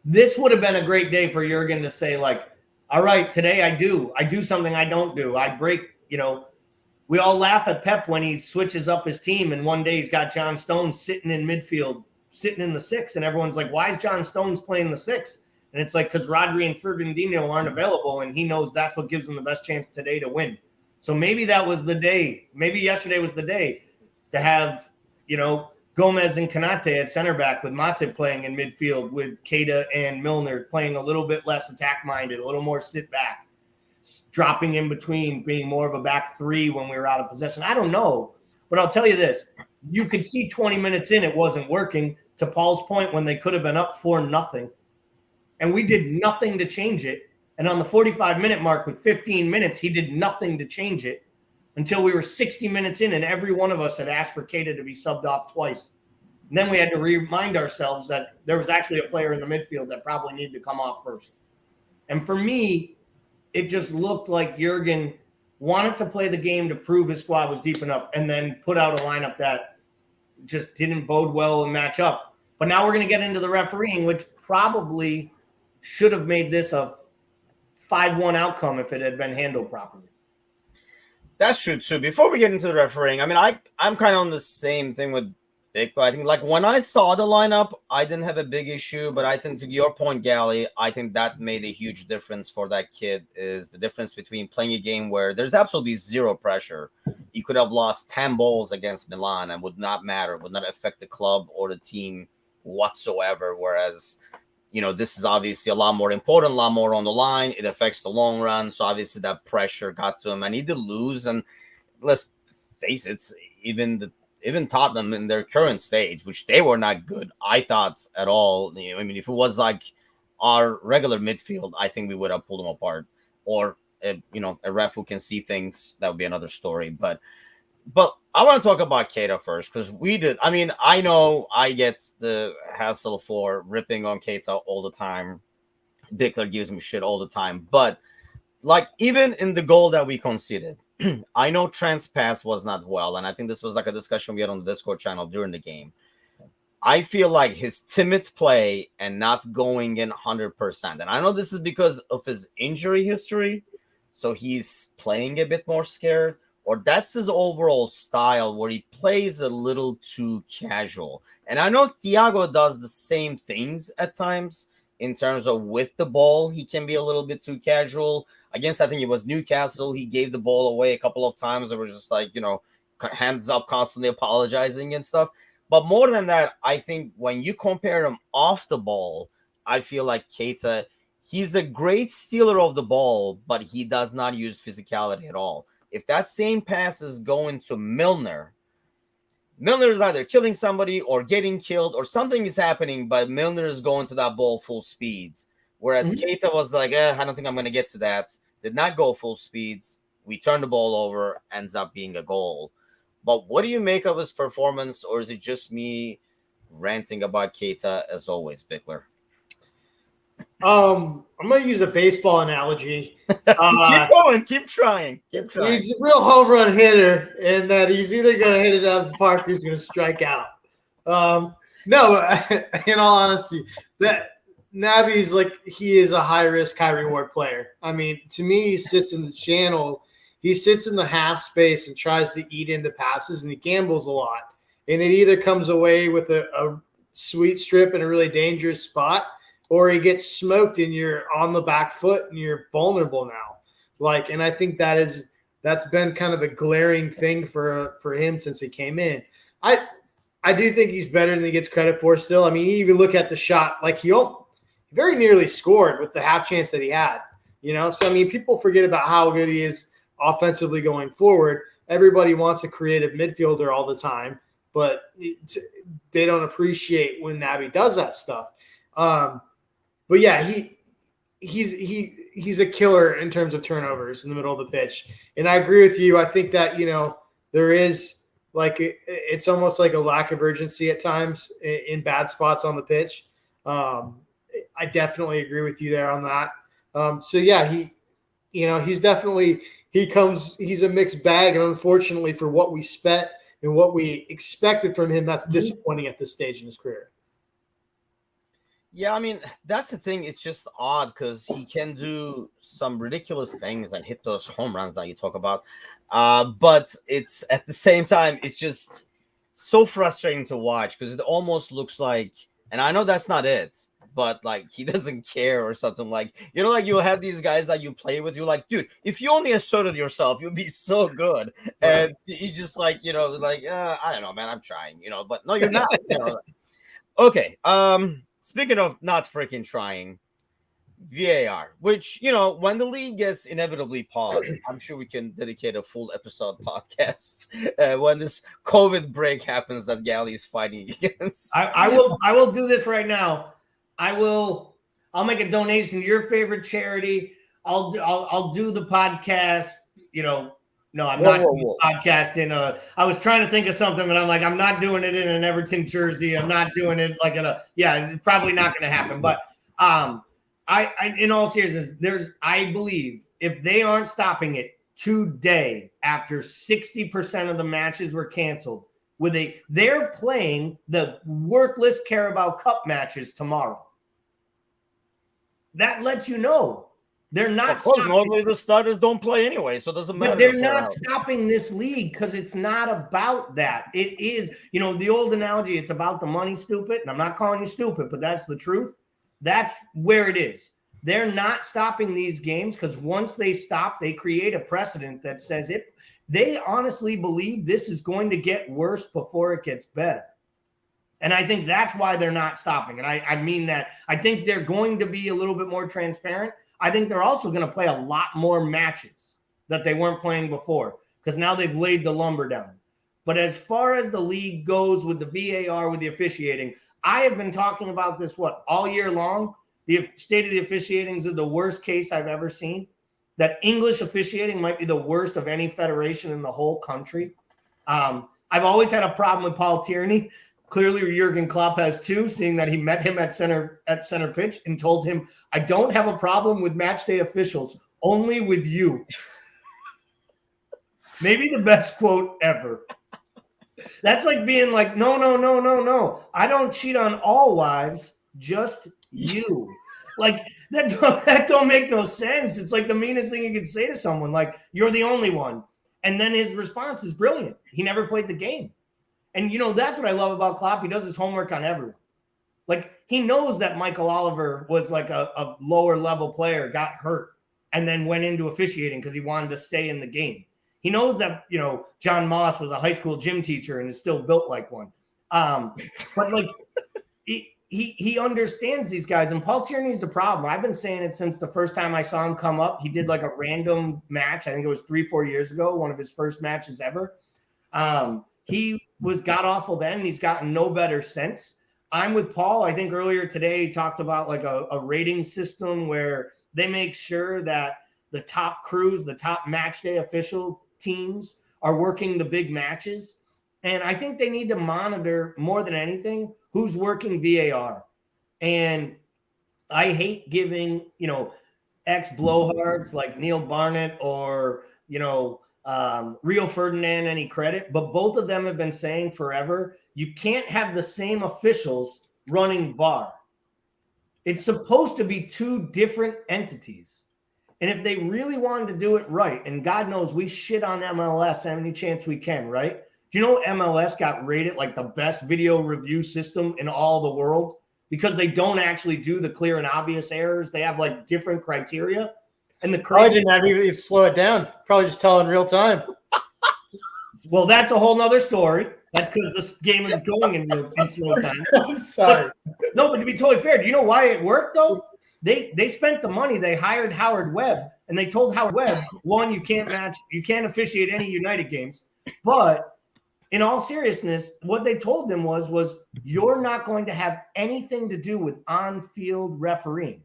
This would have been a great day for Jurgen to say, like, all right, today I do something I don't do. I break, we all laugh at Pep when he switches up his team. And one day he's got John Stones sitting in midfield, sitting in the 6. And everyone's like, why is John Stones playing the 6? And it's like, because Rodri and Fernandinho aren't available. And he knows that's what gives him the best chance today to win. So maybe that was the day. Maybe yesterday was the day to have, Gomez and Konate at center back, with Matip playing in midfield, with Keita and Milner playing a little bit less attack-minded, a little more sit-back, dropping in between, being more of a back 3 when we were out of possession. I don't know. But I'll tell you this. You could see 20 minutes in it wasn't working, to Paul's point, when they could have been up 4-0. And we did nothing to change it. And on the 45-minute mark with 15 minutes, he did nothing to change it until we were 60 minutes in, and every one of us had asked for Keita to be subbed off twice. And then we had to remind ourselves that there was actually a player in the midfield that probably needed to come off first. And for me, it just looked like Jurgen wanted to play the game to prove his squad was deep enough, and then put out a lineup that just didn't bode well and match up. But now we're going to get into the refereeing, which probably should have made this a 5-1 outcome if it had been handled properly. That's true too. Before we get into the refereeing, I mean, I'm kind of on the same thing with Vic, but I think like when I saw the lineup, I didn't have a big issue. But I think to your point, Gally, I think that made a huge difference for that kid, is the difference between playing a game where there's absolutely zero pressure. You could have lost 10 balls against Milan and would not matter, would not affect the club or the team whatsoever. Whereas, this is obviously a lot more important, a lot more on the line. It affects the long run. So obviously that pressure got to him, and he did lose. And let's face it, even Tottenham in their current stage, which they were not good, I thought at all. I mean, if it was like our regular midfield, I think we would have pulled them apart. Or a ref who can see things, that would be another story. But I want to talk about Keita first, because we did. I mean, I know I get the hassle for ripping on Keita all the time. Bickler gives me shit all the time. But like, even in the goal that we conceded, I know Trent's pass was not well, and I think this was like a discussion we had on the Discord channel during the game. I feel like his timid play and not going in 100%. And I know this is because of his injury history, so he's playing a bit more scared, or that's his overall style where he plays a little too casual. And I know Thiago does the same things at times in terms of with the ball. He can be a little bit too casual. Against, I think it was Newcastle, he gave the ball away a couple of times. It was just like, hands up, constantly apologizing and stuff. But more than that, I think when you compare him off the ball, I feel like Keita, he's a great stealer of the ball, but he does not use physicality at all. If that same pass is going to Milner is either killing somebody or getting killed, or something is happening, but Milner is going to that ball full speeds. Whereas Keita was like, I don't think I'm going to get to that. Did not go full speeds. We turn the ball over, ends up being a goal. But what do you make of his performance, or is it just me ranting about Keita as always, Bickler? I'm going to use a baseball analogy. Keep going. Keep trying. He's a real home run hitter, and that he's either going to hit it out of the park or he's going to strike out. No, in all honesty, that Naby's like, he is a high-risk, high-reward player. I mean, to me, he sits in the channel. He sits in the half space and tries to eat into passes, and he gambles a lot. And it either comes away with a sweet strip in a really dangerous spot, or he gets smoked and you're on the back foot and you're vulnerable now. And I think that's been kind of a glaring thing for him since he came in. I do think he's better than he gets credit for still. I mean, you even look at the shot, like he very nearly scored with the half chance that he had, So, I mean, people forget about how good he is offensively going forward. Everybody wants a creative midfielder all the time, but they don't appreciate when Naby does that stuff. But yeah, he's a killer in terms of turnovers in the middle of the pitch. And I agree with you. I think that, there is it's almost like a lack of urgency at times in bad spots on the pitch. I definitely agree with you there on that. So yeah, he's definitely, he's a mixed bag. And unfortunately for what we spent and what we expected from him, that's disappointing at this stage in his career. Yeah, I mean, that's the thing. It's just odd because he can do some ridiculous things and hit those home runs that you talk about. But it's at the same time, it's just so frustrating to watch because it almost looks like, and I know that's not it, but like he doesn't care or something. Like, like you'll have these guys that you play with. You're like, dude, if you only asserted yourself, you'd be so good. And you just I don't know, man, I'm trying, but no, you're not. Okay. Speaking of not freaking trying, VAR, which, when the league gets inevitably paused, I'm sure we can dedicate a full episode podcast when this COVID break happens that Gally is fighting against. I will do this right now. I'll make a donation to your favorite charity. I'll do the podcast, No, I'm not podcasting. I was trying to think of something, but I'm like, I'm not doing it in an Everton jersey. I'm not doing it like it's probably not going to happen. But I in all seriousness, I believe if they aren't stopping it today, after 60% of the matches were canceled, they're playing the worthless Carabao Cup matches tomorrow. That lets you know. They're not. Normally the starters don't play anyway, so it doesn't matter. They're not stopping this league because it's not about that. It is, the old analogy. It's about the money, stupid. And I'm not calling you stupid, but that's the truth. That's where it is. They're not stopping these games because once they stop, they create a precedent that says they honestly believe this is going to get worse before it gets better. And I think that's why they're not stopping. And I mean that. I think they're going to be a little bit more transparent. I think they're also going to play a lot more matches that they weren't playing before because now they've laid the lumber down. But as far as the league goes with the VAR, with the officiating, I have been talking about this, all year long? The state of the officiating is the worst case I've ever seen. That English officiating might be the worst of any federation in the whole country. I've always had a problem with Paul Tierney. Clearly, Jurgen Klopp has too, seeing that he met him at center pitch and told him, "I don't have a problem with match day officials, only with you." Maybe the best quote ever. That's like being like, no. I don't cheat on all wives, just you. Like that don't make no sense. It's like the meanest thing you could say to someone, like, you're the only one. And then his response is brilliant. He never played the game. And, that's what I love about Klopp. He does his homework on everyone. Like, he knows that Michael Oliver was like a lower level player, got hurt, and then went into officiating because he wanted to stay in the game. He knows that, John Moss was a high school gym teacher and is still built like one. But like he understands these guys, and Paul Tierney's the problem. I've been saying it since the first time I saw him come up. He did like a random match. I think it was 3-4 years ago, one of his first matches ever. He was god awful then, and he's gotten no better since. I'm with Paul. I think earlier today he talked about like a rating system where they make sure that the top crews, the top match day official teams are working the big matches. And I think they need to monitor more than anything who's working VAR. And I hate giving, ex blowhards like Neil Barnett or, Rio Ferdinand any credit, but both of them have been saying forever, you can't have the same officials running VAR. It's supposed to be two different entities. And if they really wanted to do it right, and God knows we shit on MLS any chance we can, right? Do you know MLS got rated like the best video review system in all the world? Because they don't actually do the clear and obvious errors. They have like different criteria. And the crazy didn't have even slow it down. Probably just tell in real time. Well, that's a whole nother story. That's because this game is going in slow time. I'm sorry. But to be totally fair, do you know why it worked though? They spent the money. They hired Howard Webb, and they told Howard Webb, one, you can't officiate any United games. But in all seriousness, what they told them was you're not going to have anything to do with on-field refereeing.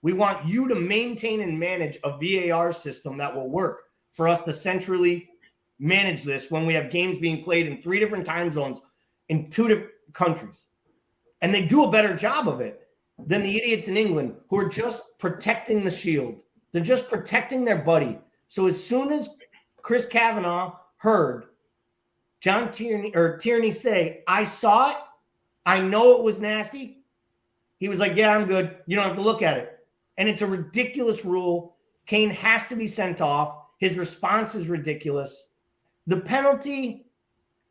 We want you to maintain and manage a VAR system that will work for us to centrally manage this when we have games being played in 3 different time zones in 2 different countries. And they do a better job of it than the idiots in England who are just protecting the shield. They're just protecting their buddy. So as soon as Chris Kavanaugh heard John Tierney say, I saw it, I know it was nasty, he was like, yeah, I'm good. You don't have to look at it. And it's a ridiculous rule. Kane has to be sent off. His response is ridiculous. The penalty,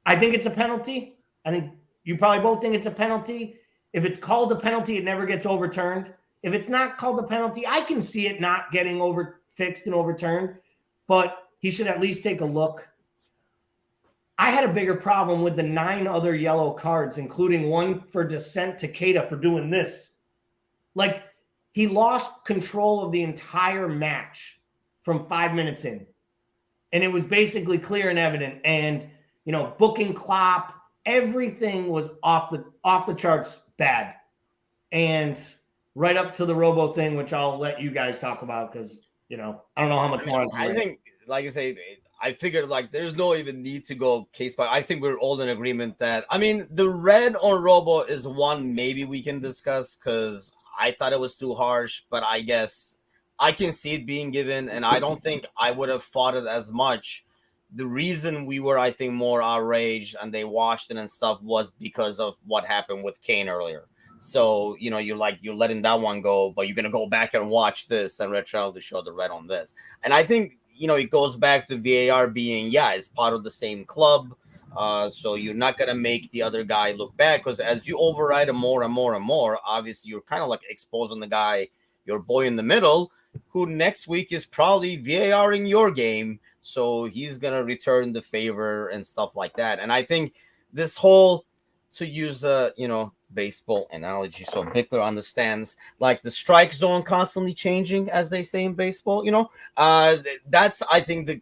I think it's a penalty. I think you probably both think it's a penalty. If it's called a penalty, it never gets overturned. If it's not called a penalty, I can see it not getting fixed and overturned, but he should at least take a look. I had a bigger problem with the 9 other yellow cards, including one for Descent to Keita for doing this. Like, he lost control of the entire match from 5 minutes in. And it was basically clear and evident. And, booking Klopp, everything was off the charts bad. And right up to the Robo thing, which I'll let you guys talk about because, I don't know how much more. I think, like I say, I figured like there's no even need to go case by. I think we're all in agreement that, the red on Robo is one maybe we can discuss because I thought it was too harsh, but I guess I can see it being given, and I don't think I would have fought it as much. The reason we were, I think, more outraged and they watched it and stuff was because of what happened with Kane earlier. So, you're letting that one go, but you're going to go back and watch this and Red Child to show the red on this. And I think, it goes back to VAR being, it's part of the same club. So you're not going to make the other guy look bad because as you override him more and more and more, obviously you're kind of like exposing the guy, your boy in the middle, who next week is probably VARing your game. So he's going to return the favor and stuff like that. And I think this whole to use a baseball analogy so Bickler understands, like the strike zone constantly changing, as they say in baseball. That's, I think, the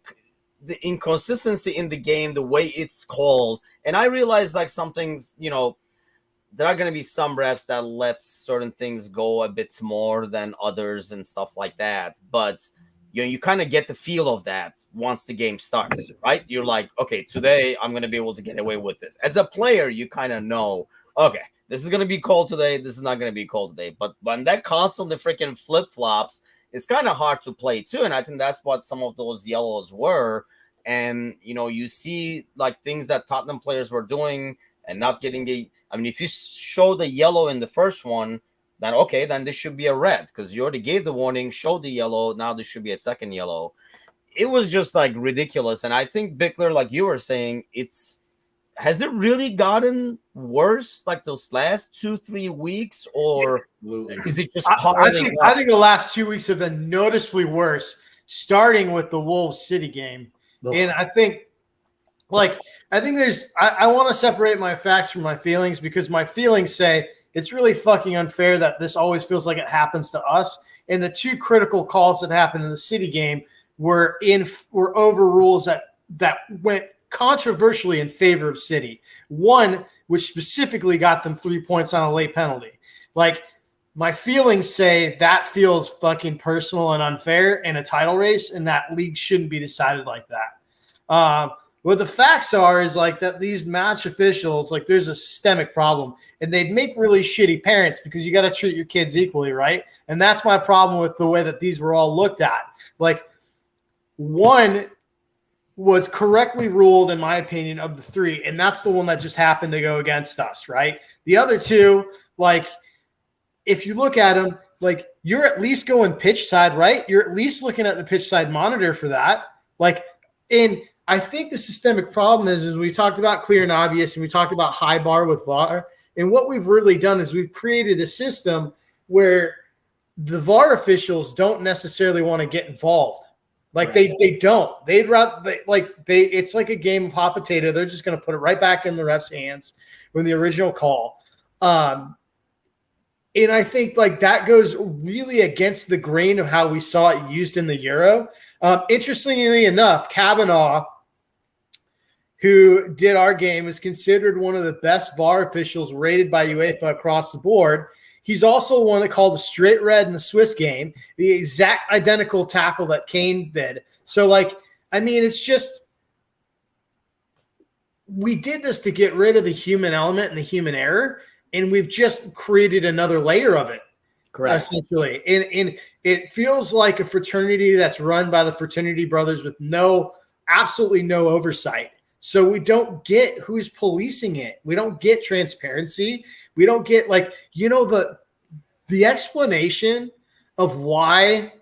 inconsistency in the game, the way it's called. And I realize, like, some things, there are going to be some refs that let certain things go a bit more than others and stuff like that. But you kind of get the feel of that once the game starts, right? You're like, okay, today I'm going to be able to get away with this. As a player, you kind of know, okay, this is going to be called today. This is not going to be called today. But when that constantly freaking flip-flops, it's kind of hard to play too. And I think that's what some of those yellows were. And, you see like things that Tottenham players were doing and not getting if you show the yellow in the first one, then this should be a red because you already gave the warning, showed the yellow. Now this should be a second yellow. It was just like ridiculous. And I think Bickler, like you were saying, has it really gotten worse like those last 2-3 weeks, or is it just I think the last 2 weeks have been noticeably worse, starting with the Wolves City game. And I think I want to separate my facts from my feelings, because my feelings say it's really fucking unfair that this always feels like it happens to us. And the two critical calls that happened in the City game were over rules that went controversially in favor of City. One, which specifically got them 3 points on a late penalty. Like, my feelings say that feels fucking personal and unfair in a title race, and that league shouldn't be decided like that. What the facts are is like that these match officials, like, there's a systemic problem, and they'd make really shitty parents because you got to treat your kids equally, right? And that's my problem with the way that these were all looked at. Like, one was correctly ruled, in my opinion, of the three, and that's the one that just happened to go against us, right? The other two, like, if you look at them, like, you're at least going pitch side, right? You're at least looking at the pitch side monitor for that. Like, I think the systemic problem is we talked about clear and obvious, and we talked about high bar with VAR. And what we've really done is we've created a system where the VAR officials don't necessarily want to get involved. Like, right. They don't. They'd rather it's like a game of hot potato. They're just going to put it right back in the ref's hands with the original call. And I think like that goes really against the grain of how we saw it used in the Euro. Interestingly enough, Kavanaugh, who did our game, is considered one of the best VAR officials rated by UEFA across the board. He's also one that called a straight red in the Swiss game, the exact identical tackle that Kane did. So, like, I mean, it's just we did this to get rid of the human element and the human error, and we've just created another layer of it. Correct. Essentially. And it feels like a fraternity that's run by the fraternity brothers with absolutely no oversight. So we don't get who's policing it. We don't get transparency. We don't get the explanation of why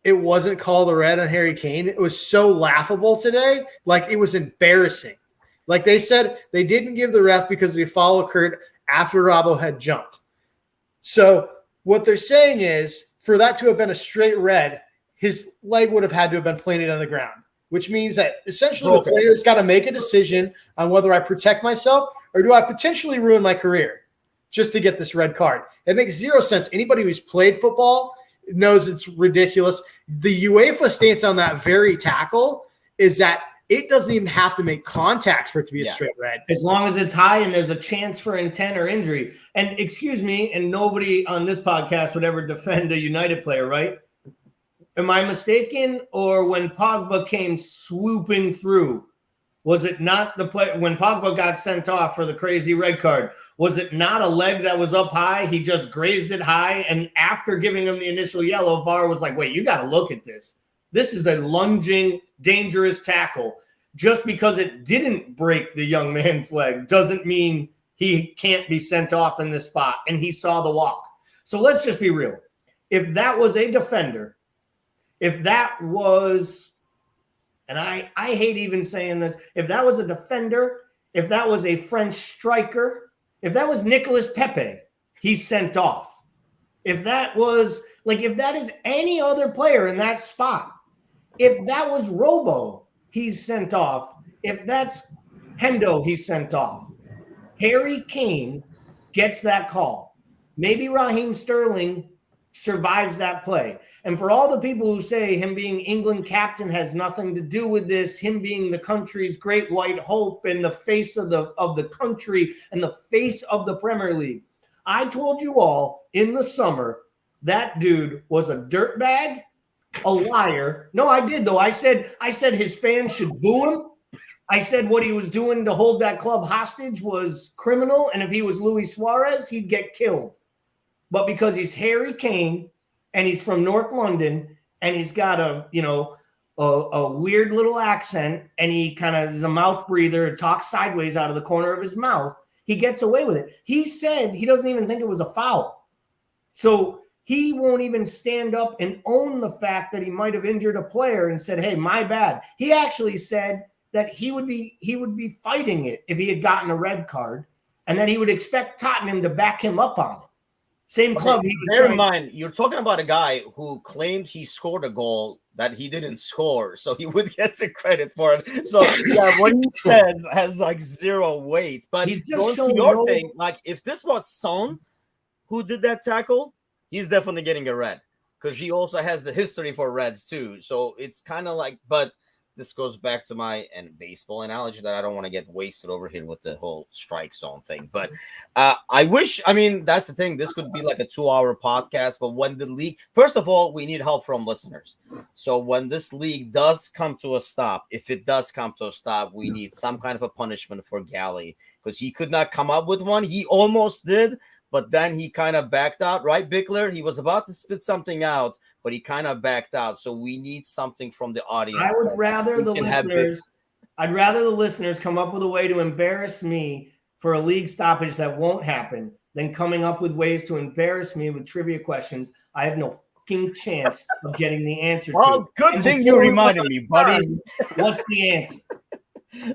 it wasn't called a red on Harry Kane. It was so laughable today. Like, it was embarrassing. Like, they said they didn't give the ref because the foul occurred after Robbo had jumped. So what they're saying is, for that to have been a straight red, his leg would have had to have been planted on the ground, which means that essentially the player's got to make a decision on whether I protect myself or do I potentially ruin my career just to get this red card. It makes zero sense. Anybody who's played football knows it's ridiculous. The UEFA stance on that very tackle is that it doesn't even have to make contact for it to be a straight red. As long as it's high and there's a chance for intent or injury. And excuse me, and nobody on this podcast would ever defend a United player, right? Am I mistaken? Or when Pogba came swooping through, was it not the play when Pogba got sent off for the crazy red card? Was it not a leg that was up high? He just grazed it high. And after giving him the initial yellow, VAR was like, wait, you got to look at this. This is a lunging, dangerous tackle. Just because it didn't break the young man's leg doesn't mean he can't be sent off in this spot. And he saw the walk. So let's just be real. If that was a defender, if that was, and I hate even saying this, if that was a defender, if that was a French striker, if that was Nicolas Pepe, he's sent off. If that was, if that is any other player in that spot, if that was Robo, he's sent off. If that's Hendo, he's sent off. Harry Kane gets that call. Maybe Raheem Sterling survives that play. And for all the people who say him being England captain has nothing to do with this, him being the country's great white hope and the face of the country and the face of the Premier League, I told you all in the summer that dude was a dirtbag, a liar. No, I did though. I said his fans should boo him. I said what he was doing to hold that club hostage was criminal, and if he was Luis Suarez, he'd get killed. But because he's Harry Kane and he's from North London and he's got a weird little accent and he kind of is a mouth breather and talks sideways out of the corner of his mouth, he gets away with it. He said he doesn't even think it was a foul. So he won't even stand up and own the fact that he might have injured a player and said, hey, my bad. He actually said that he would be fighting it if he had gotten a red card and that he would expect Tottenham to back him up on it. Same club. Bear in mind, you're talking about a guy who claimed he scored a goal that he didn't score, so he would get the credit for it. So yeah, what he says has like zero weight. But he's just going to your thing, like if this was Son who did that tackle, he's definitely getting a red because he also has the history for reds too. So it's kind of like, but this goes back to my baseball analogy that I don't want to get wasted over here with the whole strike zone thing. But I mean, that's the thing. This could be like a 2-hour podcast. But when the league, first of all, we need help from listeners. So when this league does come to a stop, if it does come to a stop, we need some kind of a punishment for Galley because he could not come up with one. He almost did, but then he kind of backed out, right, Bickler? He was about to spit something out, but he kind of backed out. So we need something from the audience. I would rather the listeners. I'd rather the listeners come up with a way to embarrass me for a league stoppage that won't happen than coming up with ways to embarrass me with trivia questions I have no fucking chance of getting the answer to. Well, good thing you reminded me, buddy. What's the answer?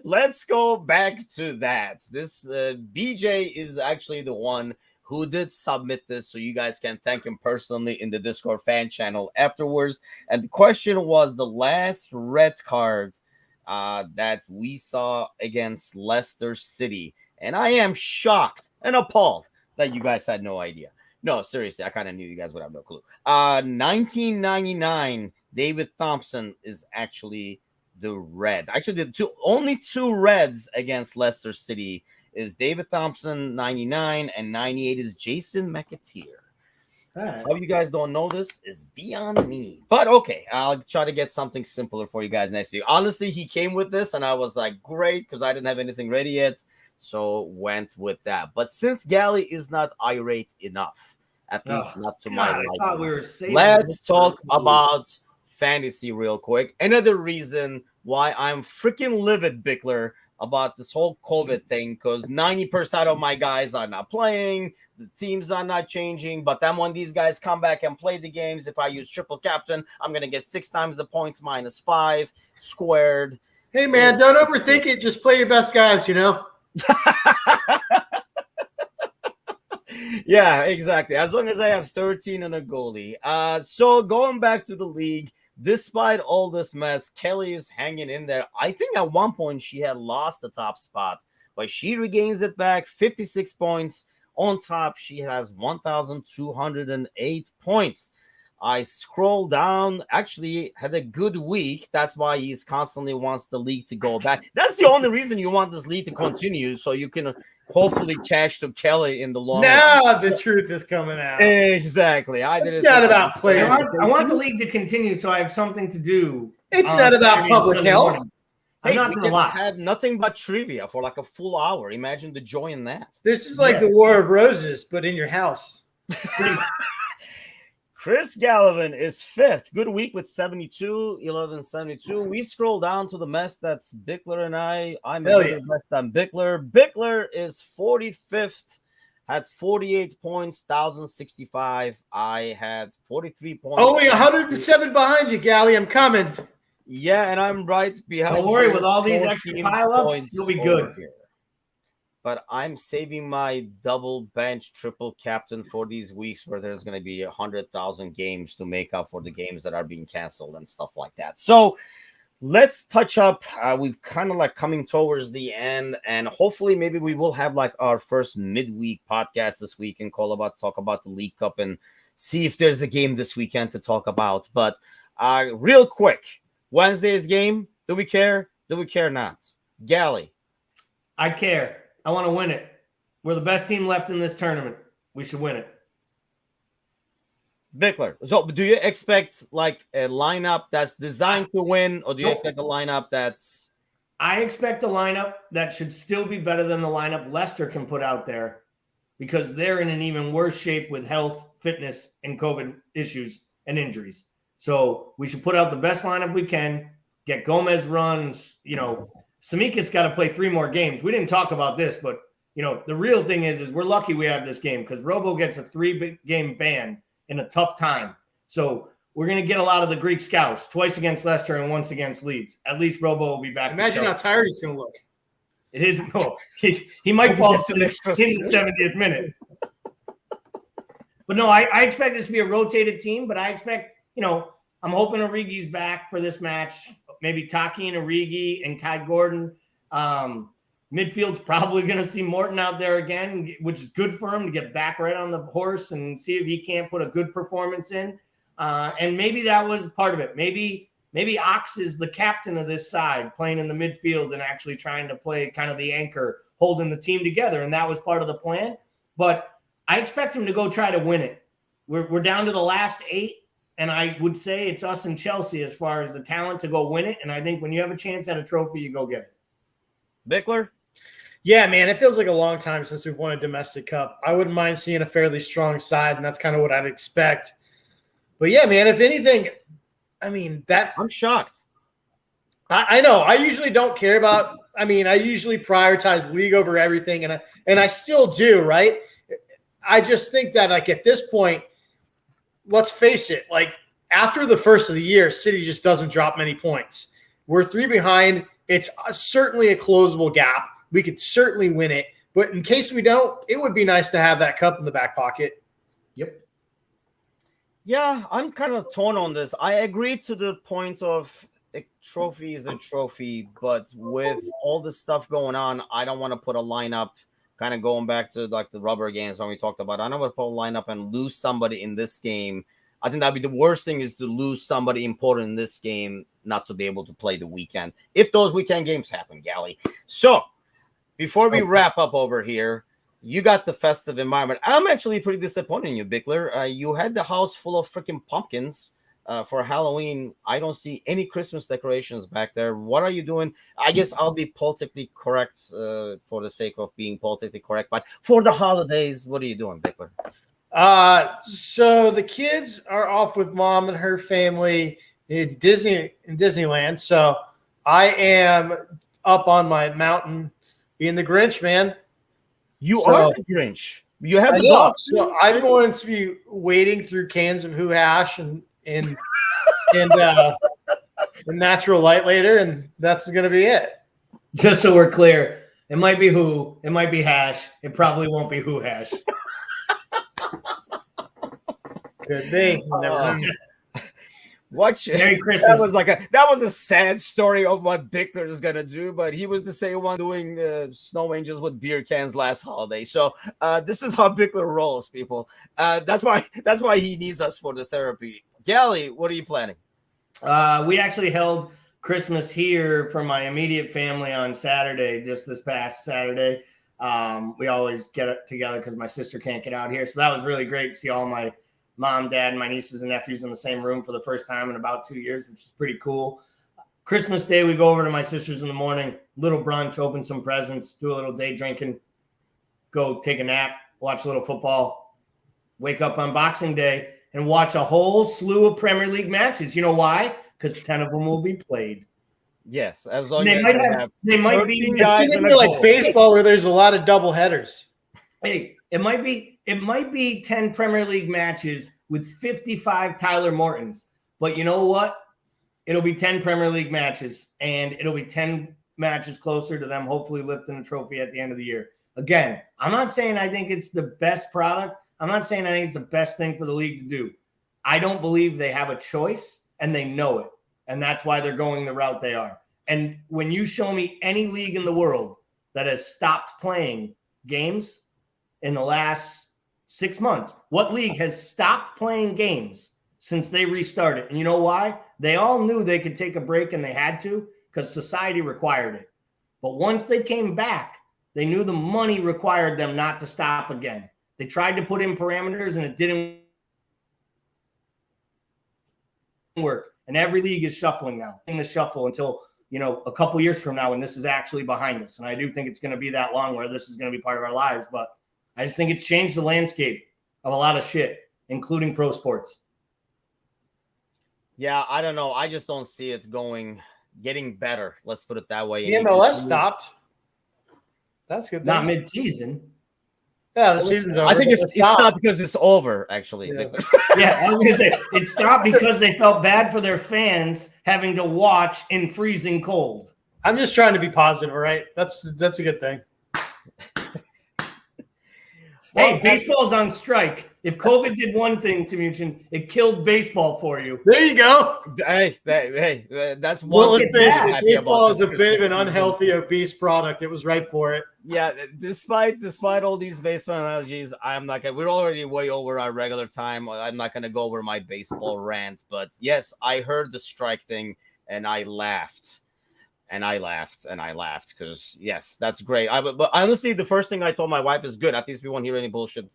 Let's go back to that. This BJ is actually the one who did submit this, so you guys can thank him personally in the Discord fan channel afterwards. And the question was the last red card that we saw against Leicester City. And I am shocked and appalled that you guys had no idea. No, seriously, I kind of knew you guys would have no clue. 1999, David Thompson is actually the red. Actually, the only two reds against Leicester City is David Thompson, 99, and 98 is Jason McAteer. Right. How you guys don't know this is beyond me. But okay, I'll try to get something simpler for you guys next week. Honestly, he came with this, and I was like, great, because I didn't have anything ready yet, so went with that. But since Galley is not irate enough, at least not to my liking, I thought we were saving let's talk about fantasy real quick. Another reason why I'm freaking livid, Bickler, about this whole COVID thing, because 90% of my guys are not playing, the teams are not changing, but then when these guys come back and play the games, if I use triple captain, I'm going to get 6 times the points -5 squared. Hey, man, don't overthink it. Just play your best guys, you know? Yeah, exactly. As long as I have 13 and a goalie. So going back to the league, despite all this mess, Kelly is hanging in there. I think at one point she had lost the top spot, but she regains it back, 56 points. On top, she has 1,208 points. I scroll down, actually had a good week. That's why he's constantly wants the league to go back. That's the only reason you want this league to continue, so you can hopefully cash to Kelly in the long Now run. the truth is coming out. Exactly. I did it. It's not about players. I want the league to continue so I have something to do. It's not about Saturday and public Sunday health. mornings. I'm not we going to can lie. have nothing but trivia for like a full hour. Imagine the joy in that. This is like the War of Roses, but in your house. Chris Gallivan is 5th. Good week with 72, 1172. We scroll down to the mess that's Bickler and I. I'm a better mess than Bickler. Bickler is 45th, had 48 points, 1,065. I had 43 points. Only 107 behind you, Gally. I'm coming. Yeah, and I'm right behind. Don't worry, with all these extra pileups, you'll be good. Here. But I'm saving my double bench triple captain for these weeks where there's going to be 100,000 games to make up for the games that are being canceled and stuff like that. So let's touch up. We've kind of like coming towards the end, and hopefully, maybe we will have like our first midweek podcast this week and talk about the League Cup and see if there's a game this weekend to talk about. But real quick, Wednesday's game. Do we care? Do we care not? Gally. I care. I want to win it. We're the best team left in this tournament. We should win it. Bickler. So do you expect like a lineup that's designed to win, or do you expect a lineup that's... I expect a lineup that should still be better than the lineup Leicester can put out there, because they're in an even worse shape with health, fitness, and COVID issues and injuries. So we should put out the best lineup we can, get Gomez runs. You know, Samika's got to play 3 more games. We didn't talk about this, but, you know, the real thing is we're lucky we have this game, because Robo gets a 3-game ban in a tough time. So we're going to get a lot of the Greek scouts, twice against Leicester and once against Leeds. At least Robo will be back. Imagine how tired he's going to look. It isn't. No, he might fall asleep in the 70th minute. But no, I expect this to be a rotated team, but I expect, you know, I'm hoping Origi's back for this match. Maybe Taki and Origi and Kai Gordon. Midfield's probably going to see Morton out there again, which is good for him to get back right on the horse and see if he can't put a good performance in. And maybe that was part of it. Maybe Ox is the captain of this side, playing in the midfield and actually trying to play kind of the anchor, holding the team together. And that was part of the plan. But I expect him to go try to win it. We're down to the last 8. And I would say it's us and Chelsea as far as the talent to go win it. And I think when you have a chance at a trophy, you go get it. Bickler? Yeah, man, it feels like a long time since we've won a domestic cup. I wouldn't mind seeing a fairly strong side, and that's kind of what I'd expect. But yeah, man, if anything, I mean, that I'm shocked. I know. I usually don't care about. I mean, I usually prioritize league over everything, and I still do, right? I just think that, like, at this point, let's face it, like, after the first of the year, City just doesn't drop many points. We're 3 behind. It's certainly a closable gap. We could certainly win it. But in case we don't, it would be nice to have that cup in the back pocket. Yep. Yeah, I'm kind of torn on this. I agree to the point of a trophy is a trophy, but with all this stuff going on, I don't want to put a lineup, kind of going back to like the rubber games when we talked about. I don't want to put a lineup and lose somebody in this game. I think that'd be the worst thing, is to lose somebody important in this game, not to be able to play the weekend, if those weekend games happen, Gally. So before we wrap up over here, you got the festive environment. I'm actually pretty disappointed in you, Bickler. You had the house full of freaking pumpkins for Halloween. I don't see any Christmas decorations back there. What are you doing? I guess I'll be politically correct for the sake of being politically correct. But for the holidays, what are you doing, Bickler? So the kids are off with mom and her family in Disneyland. So I am up on my mountain being the Grinch, man. You are the Grinch. You have the dog. So I'm going to be wading through cans of Who Hash and natural light later, and that's going to be it. Just so we're clear, it might be Who, it might be Hash. It probably won't be Who Hash. Could be. Never know. Watch Merry Christmas. That was a sad story of what Bickler is gonna do, but he was the same one doing snow angels with beer cans last holiday. So this is how Bickler rolls, people. That's why he needs us for the therapy. Gally, what are you planning? We actually held Christmas here for my immediate family on Saturday, just this past Saturday. We always get it together because my sister can't get out here, so that was really great to see all my mom, dad, and my nieces and nephews in the same room for the first time in about 2 years, which is pretty cool. Christmas Day, we go over to my sister's in the morning, little brunch, open some presents, do a little day drinking, go take a nap, watch a little football, wake up on Boxing Day, and watch a whole slew of Premier League matches. You know why? Because 10 of them will be played. Yes, as long they as might be guys like baseball where there's a lot of double headers. Hey, it might be 10 Premier League matches with 55 Tyler Mortons. But you know what? It'll be 10 Premier League matches, and it'll be 10 matches closer to them hopefully lifting a trophy at the end of the year. Again, I'm not saying I think it's the best product. I'm not saying I think it's the best thing for the league to do. I don't believe they have a choice, and they know it. And that's why they're going the route they are. And when you show me any league in the world that has stopped playing games in the last 6 months, what league has stopped playing games since they restarted? And you know why? They all knew they could take a break, and they had to because society required it. But once they came back, they knew the money required them not to stop again. They tried to put in parameters, and it didn't work. And every league is shuffling now. In the shuffle until, a couple years from now when this is actually behind us. And I do think it's going to be that long where this is going to be part of our lives. But I just think it's changed the landscape of a lot of shit, including pro sports. Yeah, I don't know. I just don't see it getting better. Let's put it that way. The MLS stopped. That's good. Not mid-season. Yeah, the season's over. I think it's not because it's over, actually. Yeah, I was going to say, it stopped because they felt bad for their fans having to watch in freezing cold. I'm just trying to be positive, all right? That's a good thing. Hey, baseball's on strike. If COVID did one thing, Timuchin, it killed baseball for you. There you go. Hey, that's one. Well, baseball is a bit of an unhealthy, obese product. It was right for it. Yeah, despite all these baseball analogies, I'm not gonna. We're already way over our regular time. I'm not gonna go over my baseball rant, but yes, I heard the strike thing and I laughed. And I laughed because yes, that's great. But honestly, the first thing I told my wife is good. At least we won't hear any bullshit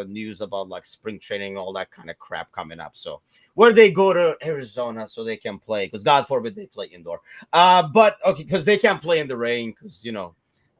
news about like spring training, all that kind of crap coming up. So where they go to Arizona so they can play, because God forbid they play indoor. But okay, because they can't play in the rain because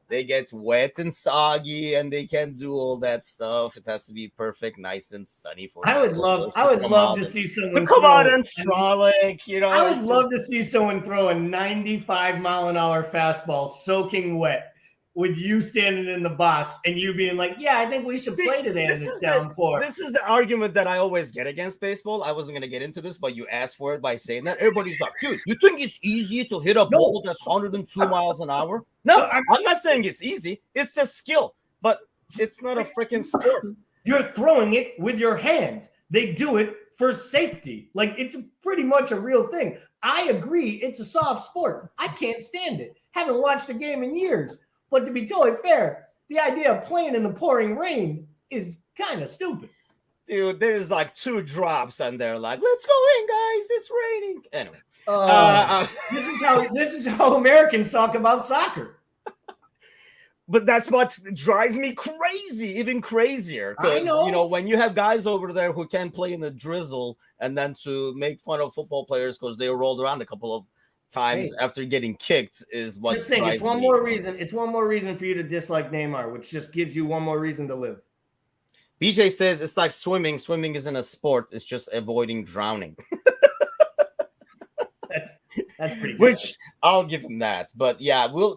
they get wet and soggy and they can't do all that stuff. It has to be perfect, nice and sunny for. I would love to see someone come out and frolic. I would love to see someone throw a 95-mile-an-hour fastball soaking wet with you standing in the box and you being like, "Yeah, I think we should play today in this downpour." This is the argument that I always get against baseball. I wasn't gonna get into this, but you asked for it by saying that. Everybody's like, "Dude, you think it's easy to hit a ball that's 102 miles an hour?" No, I'm not saying it's easy. It's a skill, but it's not a freaking sport. You're throwing it with your hand. They do it for safety. Like, it's pretty much a real thing. I agree. It's a soft sport. I can't stand it. Haven't watched a game in years. But to be totally fair, the idea of playing in the pouring rain is kind of stupid. Dude, there's like 2 drops and they're like, "Let's go in, guys. It's raining." Anyway. This is how Americans talk about soccer. But that's what drives me crazy, even crazier. I know. When you have guys over there who can play in the drizzle and then to make fun of football players because they rolled around a couple of times after getting kicked is what just think it's one more reason for you to dislike Neymar, which just gives you one more reason to live. BJ says it's like swimming. Swimming isn't a sport. It's just avoiding drowning. That's pretty good. Which I'll give him that. But yeah, we'll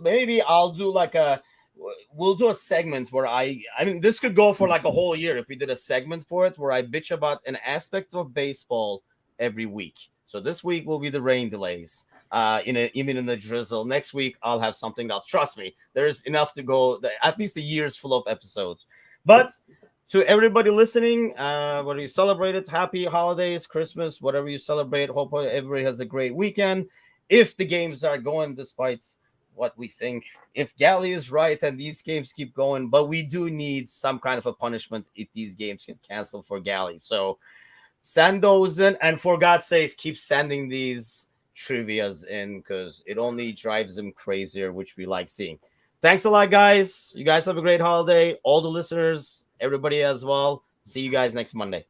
do a segment where I mean, this could go for like a whole year if we did a segment for it where I bitch about an aspect of baseball every week. So this week will be the rain delays, even in the drizzle. Next week I'll have something else. Trust me, there's enough to go. At least a year's full of episodes. But to everybody listening, whether you celebrate it, happy holidays, Christmas, whatever you celebrate. Hope everybody has a great weekend. If the games are going despite what we think, if Gally is right and these games keep going, but we do need some kind of a punishment if these games get canceled for Gally. So send those in, and for God's sakes, keep sending these trivias in because it only drives them crazier, which we like seeing. Thanks a lot, guys. You guys have a great holiday. All the listeners, everybody as well. See you guys next Monday.